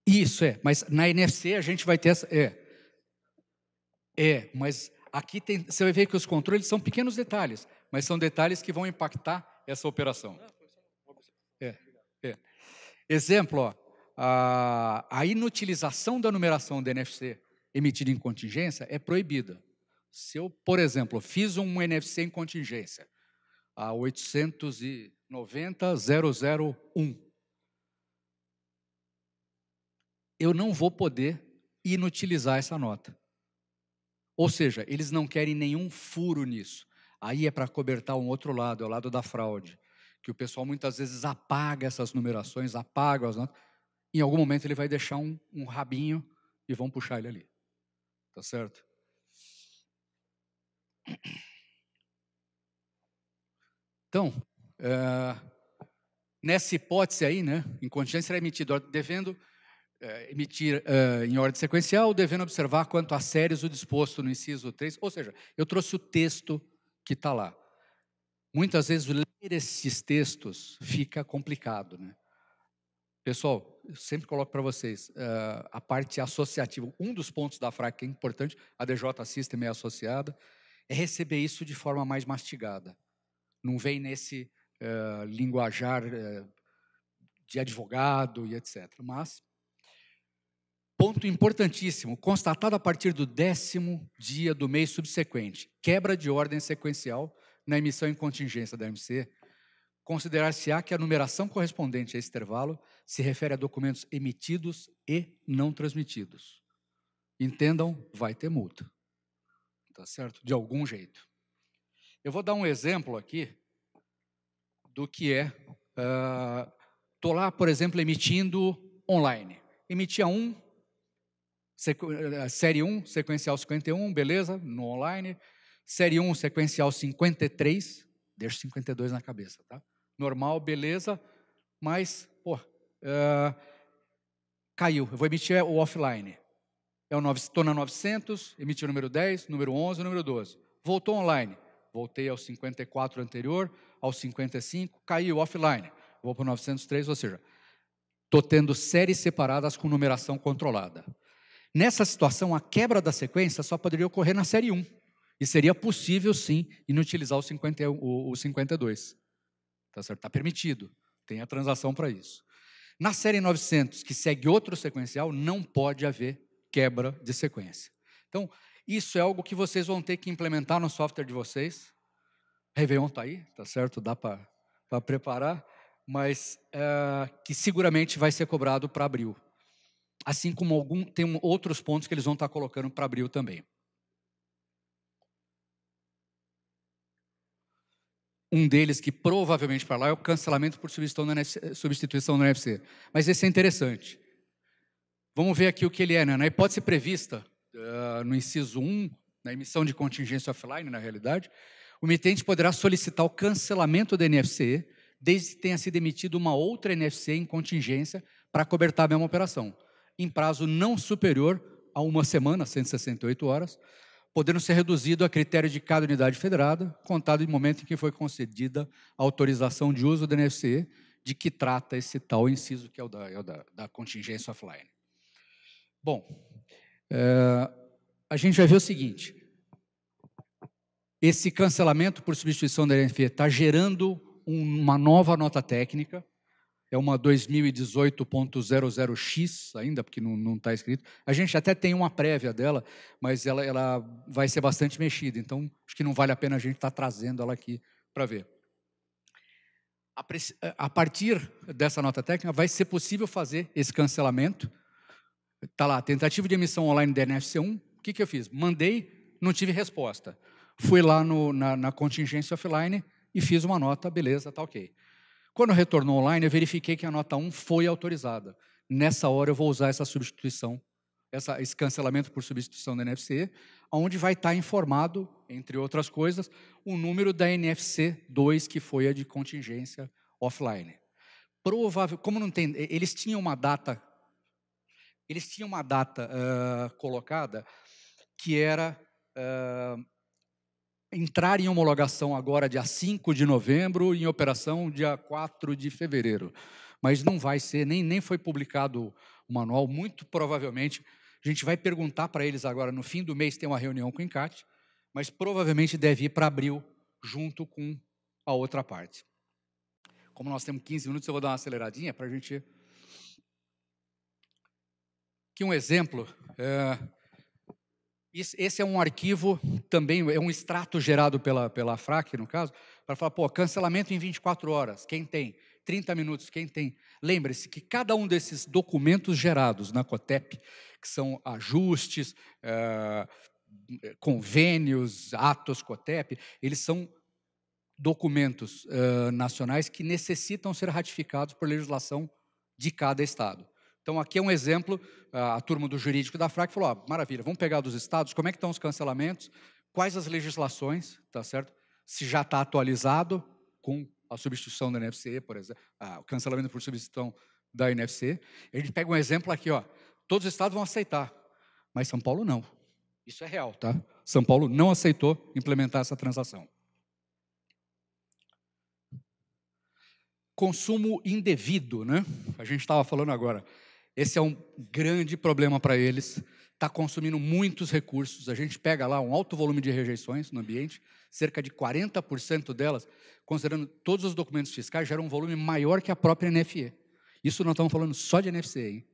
Speaker 1: Isso, mas na NFC a gente vai ter essa... mas aqui você vai ver que os controles são pequenos detalhes, mas são detalhes que vão impactar essa operação. Exemplo, a inutilização da numeração do NFC emitida em contingência é proibida. Se eu, por exemplo, fiz um NFC em contingência, a 890.001, eu não vou poder inutilizar essa nota. Ou seja, eles não querem nenhum furo nisso. Aí é para cobertar um outro lado, é o lado da fraude, que o pessoal muitas vezes apaga essas numerações, apaga as notas. Em algum momento ele vai deixar um rabinho e vão puxar ele ali. Tá certo? Então, nessa hipótese aí, né, em contingência será emitido devendo emitir em ordem sequencial, devendo observar quanto a séries o disposto no inciso 3, ou seja, eu trouxe o texto que está lá. Muitas vezes ler esses textos fica complicado, né? Pessoal, eu sempre coloco para vocês, a parte associativa, um dos pontos da FRAC que é importante, a DJ System é associada, é receber isso de forma mais mastigada. Não vem nesse linguajar de advogado e etc. Mas, ponto importantíssimo, constatado a partir do 10º dia do mês subsequente, quebra de ordem sequencial na emissão em contingência da MC, considerar-se-á que a numeração correspondente a esse intervalo se refere a documentos emitidos e não transmitidos. Entendam, vai ter multa. Tá certo? De algum jeito. Eu vou dar um exemplo aqui do que é... Estou lá, por exemplo, emitindo online. Emitia série 1, sequencial 51, beleza, no online. Série 1, sequencial 53, deixa 52 na cabeça, tá? Normal, beleza, mas, caiu. Eu vou emitir o offline. Estou na 900, emiti o número 10, número 11, número 12. Voltou online. Voltei ao 54 anterior, ao 55, caiu offline. Vou para o 903, ou seja, estou tendo séries separadas com numeração controlada. Nessa situação, a quebra da sequência só poderia ocorrer na série 1. E seria possível, sim, inutilizar o 52. Tá certo? Está permitido. Tem a transação para isso. Na série 900, que segue outro sequencial, não pode haver quebra de sequência. Então, isso é algo que vocês vão ter que implementar no software de vocês. Réveillon está aí, tá certo? Dá para preparar, mas que seguramente vai ser cobrado para abril. Assim como tem outros pontos que eles vão estar colocando para abril também. Um deles, que provavelmente para lá, é o cancelamento por substituição do NFC. Mas esse é interessante. Vamos ver aqui o que ele é, né? Na hipótese prevista, no inciso 1, na emissão de contingência offline, na realidade, o emitente poderá solicitar o cancelamento da NFC, desde que tenha sido emitida uma outra NFC em contingência para cobertar a mesma operação, em prazo não superior a 1 semana, 168 horas, podendo ser reduzido a critério de cada unidade federada, contado em momento em que foi concedida a autorização de uso da NFC, de que trata esse tal inciso, que é o da contingência offline. Bom, a gente vai ver o seguinte: esse cancelamento por substituição da NFC está gerando uma nova nota técnica, é uma 2018.00x ainda, porque não está escrito. A gente até tem uma prévia dela, mas ela vai ser bastante mexida, então acho que não vale a pena a gente estar trazendo ela aqui para ver. A partir dessa nota técnica, vai ser possível fazer esse cancelamento. Está lá, tentativa de emissão online da NFC1. O que eu fiz? Mandei, não tive resposta. Fui lá na contingência offline e fiz uma nota, beleza, está ok. Quando retornou online, eu verifiquei que a nota 1 foi autorizada. Nessa hora eu vou usar essa substituição, esse cancelamento por substituição da NFC, onde vai estar informado, entre outras coisas, o número da NFC 2, que foi a de contingência offline. Como não tem, eles tinham uma data colocada que era entrar em homologação agora dia 5 de novembro e em operação dia 4 de fevereiro. Mas não vai ser, nem foi publicado o manual, muito provavelmente. A gente vai perguntar para eles agora, no fim do mês tem uma reunião com o INCAT, mas provavelmente deve ir para abril, junto com a outra parte. Como nós temos 15 minutos, eu vou dar uma aceleradinha para a gente... Aqui um exemplo... Esse é um arquivo, também é um extrato gerado pela FRAC, no caso, para falar, cancelamento em 24 horas, quem tem? 30 minutos, quem tem? Lembre-se que cada um desses documentos gerados na COTEP, que são ajustes, convênios, atos COTEP, eles são documentos nacionais que necessitam ser ratificados por legislação de cada estado. Então, aqui é um exemplo, a turma do jurídico da FRAC falou, maravilha, vamos pegar dos estados, como é que estão os cancelamentos, quais as legislações, tá certo? Se já está atualizado com a substituição da NFC, por exemplo, o cancelamento por substituição da NFC. A gente pega um exemplo aqui, todos os estados vão aceitar, mas São Paulo não. Isso é real, tá? São Paulo não aceitou implementar essa transação. Consumo indevido, né? A gente estava falando agora. Esse é um grande problema para eles, está consumindo muitos recursos. A gente pega lá um alto volume de rejeições no ambiente, cerca de 40% delas, considerando todos os documentos fiscais, geram um volume maior que a própria NFE. Isso nós estamos falando só de NFC, hein?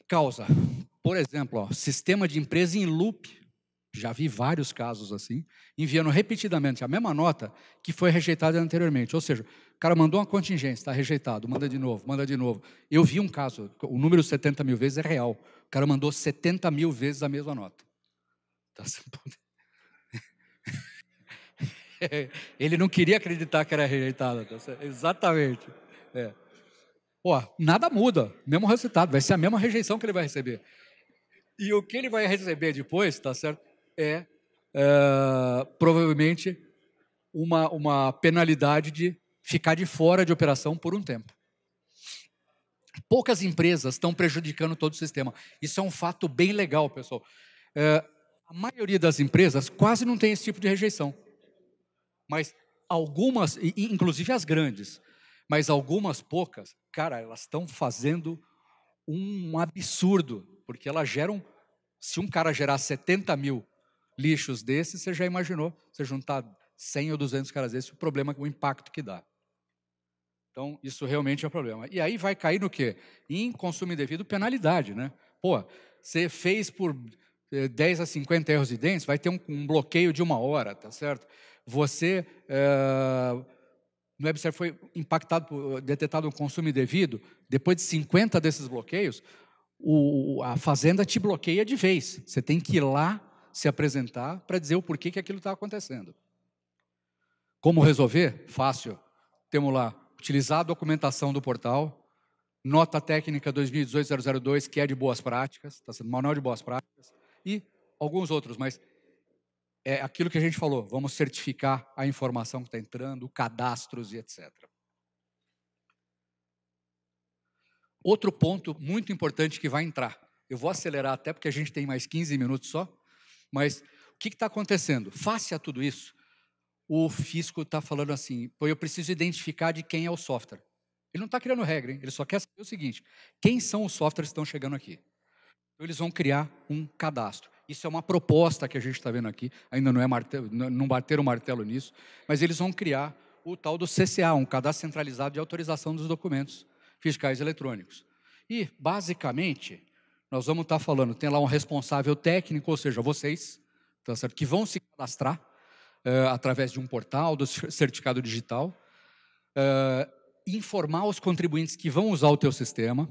Speaker 1: Causa, por exemplo, sistema de empresa em loop, já vi vários casos assim, enviando repetidamente a mesma nota que foi rejeitada anteriormente. Ou seja, o cara mandou uma contingência, está rejeitado, manda de novo, manda de novo. Eu vi um caso, o número 70 mil vezes é real. O cara mandou 70 mil vezes a mesma nota. Ele não queria acreditar que era rejeitada. Exatamente. Nada muda, mesmo resultado, vai ser a mesma rejeição que ele vai receber. E o que ele vai receber depois, tá certo? Provavelmente uma penalidade de ficar de fora de operação por um tempo. Poucas empresas estão prejudicando todo o sistema. Isso é um fato bem legal, pessoal. A maioria das empresas quase não tem esse tipo de rejeição. Mas algumas, inclusive as grandes, mas algumas poucas, cara, elas estão fazendo um absurdo, porque elas geram, se um cara gerar 70 mil lixos desses, você já imaginou, você juntar 100 ou 200 caras desses, o problema, o impacto que dá. Então, isso realmente é um problema. E aí vai cair no quê? Em consumo indevido, penalidade, né? Pô, você fez por 10 a 50 erros de dentes, vai ter um bloqueio de 1 hora, tá certo? Você, no website foi detectado um consumo indevido, depois de 50 desses bloqueios, a fazenda te bloqueia de vez. Você tem que ir lá se apresentar para dizer o porquê que aquilo está acontecendo. Como resolver? Fácil. Temos lá, utilizar a documentação do portal, nota técnica 2018-002, que é de boas práticas, está sendo manual de boas práticas, e alguns outros, mas é aquilo que a gente falou, vamos certificar a informação que está entrando, cadastros e etc. Outro ponto muito importante que vai entrar, eu vou acelerar até porque a gente tem mais 15 minutos só, mas o que está acontecendo? Face a tudo isso, o fisco está falando assim, pô, eu preciso identificar de quem é o software. Ele não está criando regra, hein? Ele só quer saber o seguinte, quem são os softwares que estão chegando aqui? Então, eles vão criar um cadastro. Isso é uma proposta que a gente está vendo aqui, ainda não é martelo, não bateram o martelo nisso, mas eles vão criar o tal do CCA, um cadastro centralizado de autorização dos documentos fiscais eletrônicos. E, basicamente, nós vamos estar falando, tem lá um responsável técnico, ou seja, vocês, tá certo? Que vão se cadastrar através de um portal, do certificado digital, informar os contribuintes que vão usar o teu sistema.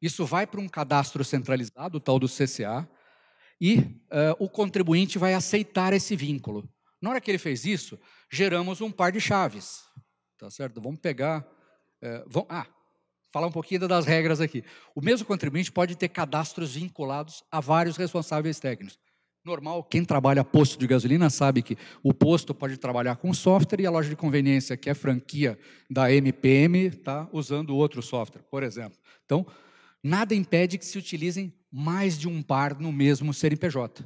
Speaker 1: Isso vai para um cadastro centralizado, o tal do CCA, e o contribuinte vai aceitar esse vínculo. Na hora que ele fez isso, geramos um par de chaves, tá certo? Vamos pegar, falar um pouquinho das regras aqui. O mesmo contribuinte pode ter cadastros vinculados a vários responsáveis técnicos. Normal, quem trabalha posto de gasolina sabe que o posto pode trabalhar com software e a loja de conveniência, que é franquia da MPM, está usando outro software, por exemplo. Então, nada impede que se utilizem mais de um par no mesmo CNPJ,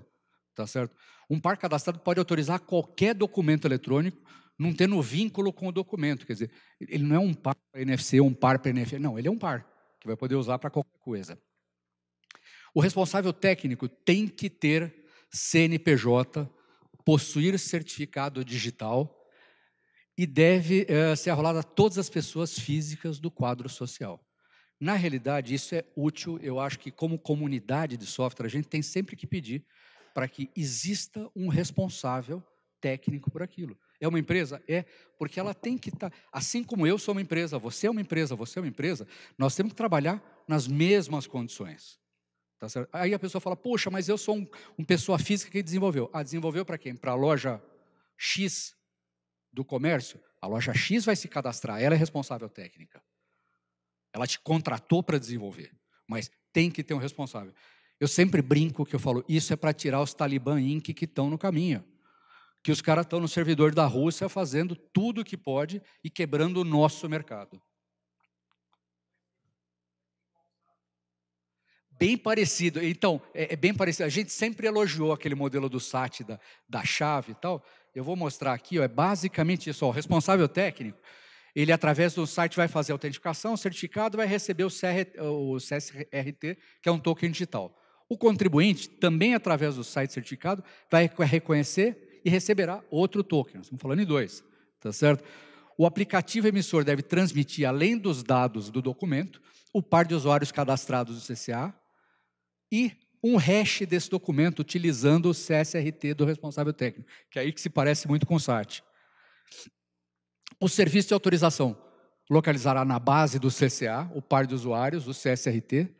Speaker 1: tá certo? Um par cadastrado pode autorizar qualquer documento eletrônico, não tendo vínculo com o documento, quer dizer, ele não é um par para NFC ou um par para NFC, não, ele é um par, que vai poder usar para qualquer coisa. O responsável técnico tem que ter CNPJ, possuir certificado digital e deve ser arrolado a todas as pessoas físicas do quadro social. Na realidade, isso é útil, eu acho que como comunidade de software, a gente tem sempre que pedir para que exista um responsável técnico por aquilo. É uma empresa? É, porque ela tem que estar, assim como eu sou uma empresa, você é uma empresa, nós temos que trabalhar nas mesmas condições. Tá certo? Aí a pessoa fala, poxa, mas eu sou uma pessoa física que desenvolveu. Desenvolveu para quem? Para a loja X do comércio? A loja X vai se cadastrar, ela é responsável técnica. Ela te contratou para desenvolver, mas tem que ter um responsável. Eu sempre brinco que eu falo, isso é para tirar os Talibã Inc. que estão no caminho. Que os caras estão no servidor da Rússia fazendo tudo o que pode e quebrando o nosso mercado. Bem parecido. Então, é bem parecido. A gente sempre elogiou aquele modelo do SAT, da chave e tal. Eu vou mostrar aqui, é basicamente isso. O responsável técnico, ele através do site vai fazer a autenticação, o certificado vai receber o CSRT, que é um token digital. O contribuinte, também através do site certificado, vai reconhecer e receberá outro token. Nós estamos falando em 2, tá certo? O aplicativo emissor deve transmitir, além dos dados do documento, o par de usuários cadastrados do CCA, e um hash desse documento utilizando o CSRT do responsável técnico, que é aí que se parece muito com o SAT. O serviço de autorização localizará na base do CCA o par de usuários, o CSRT,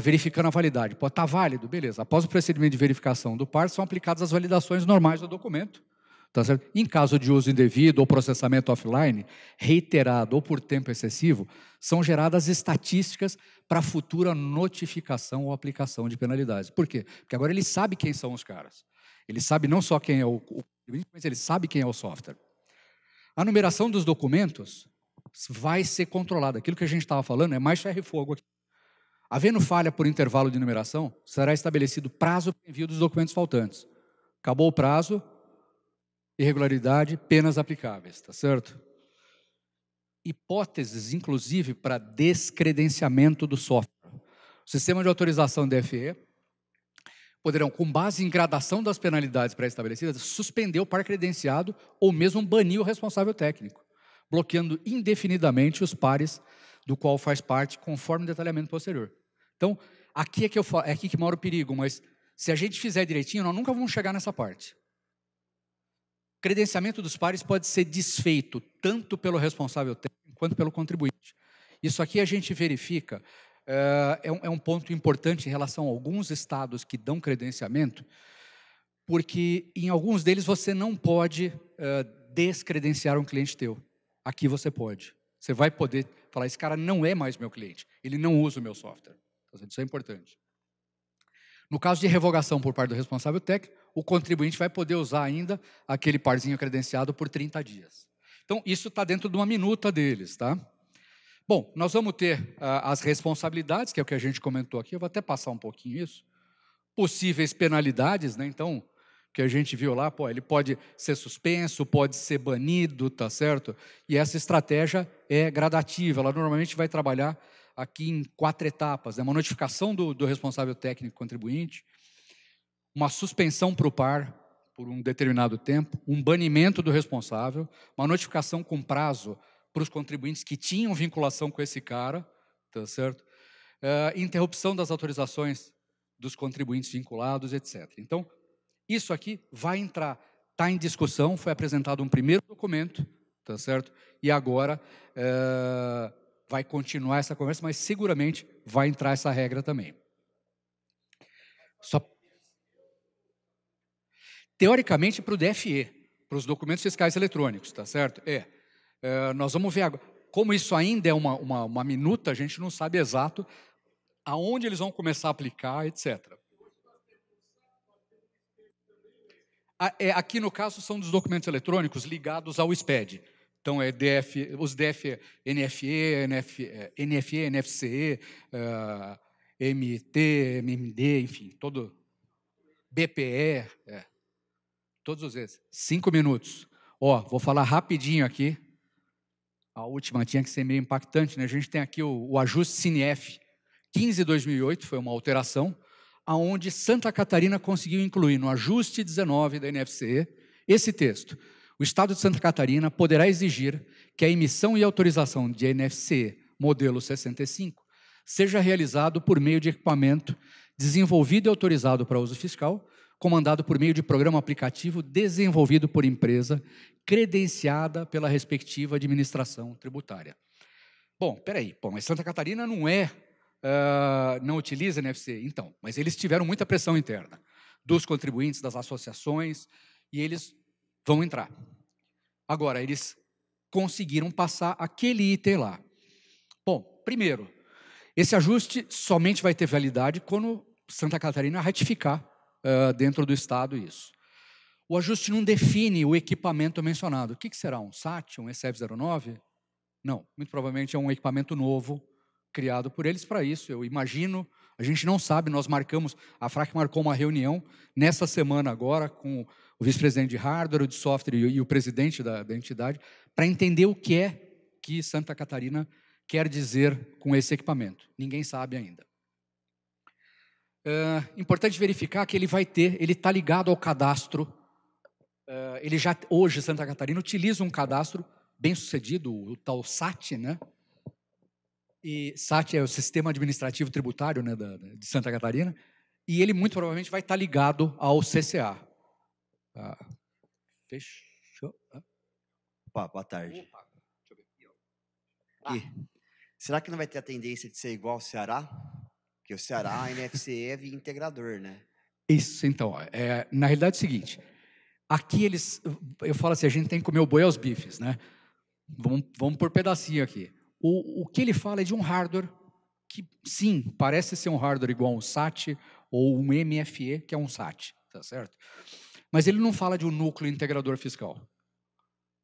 Speaker 1: verificando a validade. Pode estar válido, beleza. Após o procedimento de verificação do par, são aplicadas as validações normais do documento. Tá certo? Em caso de uso indevido ou processamento offline, reiterado ou por tempo excessivo, são geradas estatísticas para futura notificação ou aplicação de penalidades. Por quê? Porque agora ele sabe quem são os caras. Ele sabe não só quem é o mas ele sabe quem é o software. A numeração dos documentos vai ser controlada. Aquilo que a gente estava falando é mais ferro e fogo aqui. Havendo falha por intervalo de numeração, será estabelecido prazo para envio dos documentos faltantes. Acabou o prazo, irregularidade, penas aplicáveis, tá certo? Hipóteses, inclusive, para descredenciamento do software. O sistema de autorização DFE poderão, com base em gradação das penalidades pré-estabelecidas, suspender o par credenciado ou mesmo banir o responsável técnico. bloqueando indefinidamente os pares do qual faz parte, conforme o detalhamento posterior. Então, aqui é aqui que mora o perigo, mas se a gente fizer direitinho, nós nunca vamos chegar nessa parte. Credenciamento dos pares pode ser desfeito tanto pelo responsável técnico quanto pelo contribuinte. Isso aqui a gente verifica, é um ponto importante em relação a alguns estados que dão credenciamento, porque em alguns deles você não pode descredenciar um cliente teu. Aqui você pode. Você vai poder falar, esse cara não é mais meu cliente, ele não usa o meu software. Isso é importante. No caso de revogação por parte do responsável técnico, o contribuinte vai poder usar ainda aquele parzinho credenciado por 30 dias. Então, isso está dentro de uma minuta deles, tá? Bom, nós vamos ter as responsabilidades, que é o que a gente comentou aqui, eu vou até passar um pouquinho isso. Possíveis penalidades, né? Então, que a gente viu lá, ele pode ser suspenso, pode ser banido, tá certo? E essa estratégia é gradativa, ela normalmente vai trabalhar aqui em 4 etapas, né? Uma notificação do responsável técnico contribuinte, uma suspensão para o par por um determinado tempo, um banimento do responsável, uma notificação com prazo para os contribuintes que tinham vinculação com esse cara, tá certo? Interrupção das autorizações dos contribuintes vinculados, etc. Então, isso aqui vai entrar, está em discussão, foi apresentado um primeiro documento, tá certo? E agora vai continuar essa conversa, mas seguramente vai entrar essa regra também. Teoricamente, para o DFE, para os documentos fiscais eletrônicos, tá certo? Nós vamos ver agora. Como isso ainda é uma minuta, a gente não sabe exato aonde eles vão começar a aplicar, etc. Aqui, no caso, são dos documentos eletrônicos ligados ao SPED. Então, os DF, NFE, NFCE, MT, MMD, enfim, todo BPE, todos esses. 5 minutos. Vou falar rapidinho aqui. A última tinha que ser meio impactante, né? A gente tem aqui o ajuste CINEF 15/2008, foi uma alteração, aonde Santa Catarina conseguiu incluir no ajuste 19 da NFCE esse texto. O Estado de Santa Catarina poderá exigir que a emissão e autorização de NFCE modelo 65 seja realizado por meio de equipamento desenvolvido e autorizado para uso fiscal, comandado por meio de programa aplicativo desenvolvido por empresa credenciada pela respectiva administração tributária. Bom, peraí, mas Santa Catarina não utiliza NFC? Então, mas eles tiveram muita pressão interna dos contribuintes, das associações, e eles vão entrar. Agora, eles conseguiram passar aquele item lá. Bom, primeiro, esse ajuste somente vai ter validade quando Santa Catarina ratificar dentro do Estado isso. O ajuste não define o equipamento mencionado. O que será? Um SAT, um ECEV09? Não, muito provavelmente é um equipamento novo, criado por eles para isso, eu imagino. A gente não sabe, nós marcamos, a FRAC marcou uma reunião nessa semana agora com o vice-presidente de hardware, o de software e o presidente da entidade, para entender o que é que Santa Catarina quer dizer com esse equipamento. Ninguém sabe ainda. Importante verificar que ele está ligado ao cadastro. Hoje, Santa Catarina utiliza um cadastro bem sucedido, o tal SAT, né? E SAT é o Sistema Administrativo Tributário, né, de Santa Catarina, e ele muito provavelmente vai estar ligado ao CCA. Fechou?
Speaker 5: Boa tarde. Opa, deixa eu ver aqui. Será que não vai ter a tendência de ser igual ao Ceará? Porque o Ceará, a NFCE é via integrador, né?
Speaker 1: Isso, então. Na realidade é o seguinte, aqui eu falo assim, a gente tem que comer o boi aos bifes, né? Vamos por pedacinho aqui. O que ele fala é de um hardware que, sim, parece ser um hardware igual a um SAT ou um MFE, que é um SAT, tá certo? Mas ele não fala de um núcleo integrador fiscal.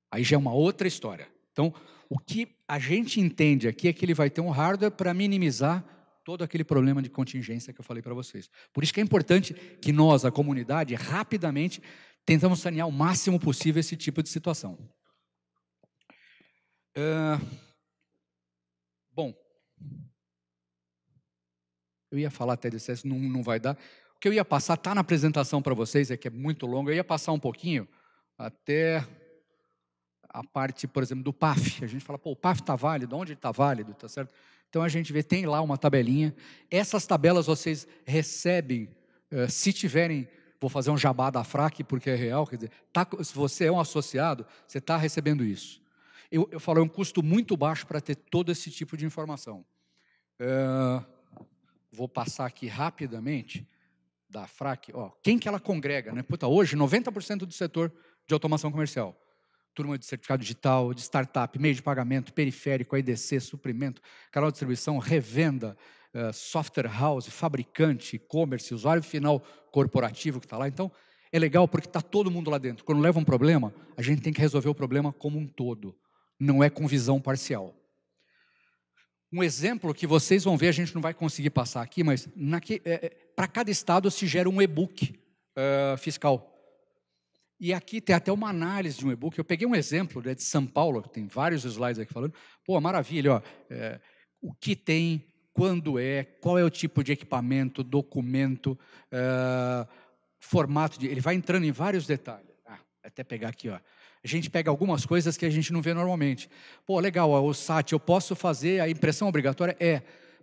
Speaker 1: Aí já é uma outra história. Então, o que a gente entende aqui é que ele vai ter um hardware para minimizar todo aquele problema de contingência que eu falei para vocês. Por isso que é importante que nós, a comunidade, rapidamente tentamos sanear o máximo possível esse tipo de situação. Bom, eu ia falar até desse, não vai dar. O que eu ia passar, está na apresentação para vocês, que é muito longo, eu ia passar um pouquinho até a parte, por exemplo, do PAF. A gente fala, pô, o PAF está válido, onde ele está válido, tá certo? Então a gente vê, tem lá uma tabelinha. Essas tabelas vocês recebem, se tiverem, vou fazer um jabá da FRAC, porque é real, quer dizer, se você é um associado, você está recebendo isso. Eu falo, é um custo muito baixo para ter todo esse tipo de informação. Vou passar aqui rapidamente da FRAC. Ó, quem que ela congrega, né? Puta, hoje, 90% do setor de automação comercial. Turma de certificado digital, de startup, meio de pagamento, periférico, AIDC, suprimento, canal de distribuição, revenda, software house, fabricante, e-commerce, usuário final corporativo que está lá. Então, é legal porque está todo mundo lá dentro. Quando leva um problema, a gente tem que resolver o problema como um todo. Não é com visão parcial. Um exemplo que vocês vão ver, a gente não vai conseguir passar aqui, mas para cada estado se gera um e-book fiscal. E aqui tem até uma análise de um e-book. Eu peguei um exemplo de São Paulo, tem vários slides aqui falando. Pô, maravilha, ó, o que tem, quando qual é o tipo de equipamento, documento, formato, ele vai entrando em vários detalhes. Até pegar aqui, ó. A gente pega algumas coisas que a gente não vê normalmente. Pô, legal, ó, o SAT, eu posso fazer a impressão obrigatória?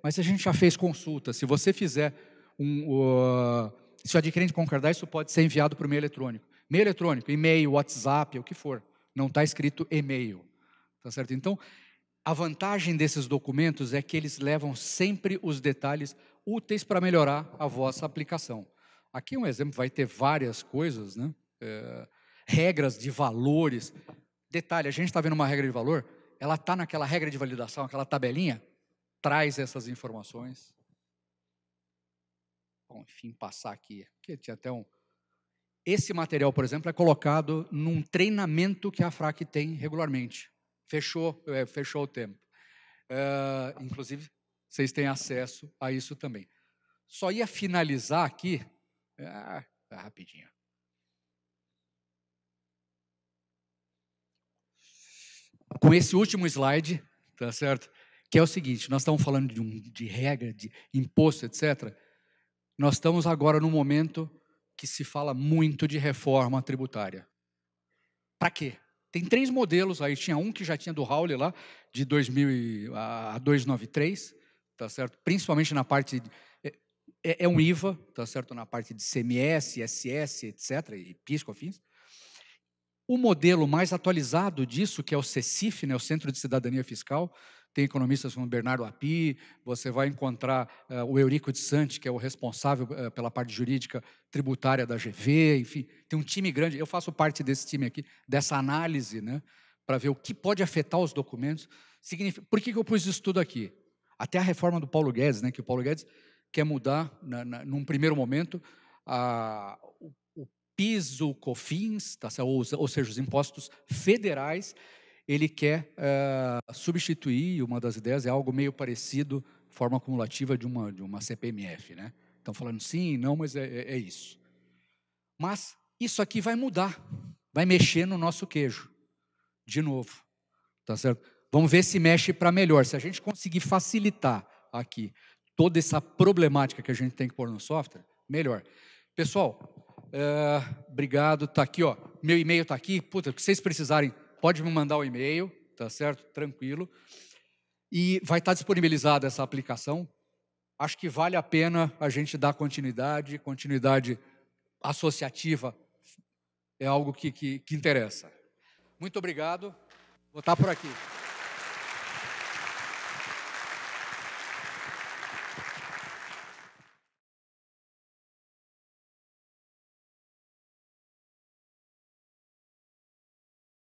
Speaker 1: Mas a gente já fez consulta. Se você fizer se o adquirente concordar, isso pode ser enviado por meio eletrônico. Meio eletrônico, e-mail, WhatsApp, o que for. Não está escrito e-mail. Tá certo? Então, a vantagem desses documentos é que eles levam sempre os detalhes úteis para melhorar a vossa aplicação. Aqui um exemplo, vai ter várias coisas, né? Regras de valores. Detalhe, a gente está vendo uma regra de valor, ela está naquela regra de validação, aquela tabelinha, traz essas informações. Bom, enfim, passar aqui. Aqui tinha até Esse material, por exemplo, é colocado num treinamento que a FRAC tem regularmente. Fechou o tempo. Inclusive, vocês têm acesso a isso também. Só ia finalizar aqui, rapidinho. Com esse último slide, tá certo? Que é o seguinte, nós estamos falando de regra, de imposto, etc. Nós estamos agora num momento que se fala muito de reforma tributária. Para quê? Tem 3 modelos, aí tinha um que já tinha do Raul lá, de 2000 a 293, tá certo? Principalmente na parte, é um IVA, tá certo? Na parte de CMS, ISS, etc., e PIS, COFINS. O modelo mais atualizado disso, que é o CECIF, né, o Centro de Cidadania Fiscal, tem economistas como Bernardo Api, você vai encontrar o Eurico de Santi, que é o responsável pela parte jurídica tributária da GV, enfim, tem um time grande, eu faço parte desse time aqui, dessa análise, né, para ver o que pode afetar os documentos. Por que eu pus isso tudo aqui? Até a reforma do Paulo Guedes, né, que o Paulo Guedes quer mudar, num primeiro momento, o PIS, o COFINS, tá, ou seja, os impostos federais. Ele quer substituir, uma das ideias é algo meio parecido, forma acumulativa de uma CPMF, né? Estão falando sim, não, mas é isso. Mas isso aqui vai mudar, vai mexer no nosso queijo, de novo, tá certo? Vamos ver se mexe para melhor. Se a gente conseguir facilitar aqui toda essa problemática que a gente tem que pôr no software, melhor. Pessoal, obrigado, está aqui, ó, meu e-mail está aqui, puta, o que vocês precisarem, pode me mandar o e-mail, tá certo? Tranquilo. E vai estar disponibilizada essa aplicação. Acho que vale a pena a gente dar continuidade associativa é algo que interessa. Muito obrigado. Vou estar por aqui.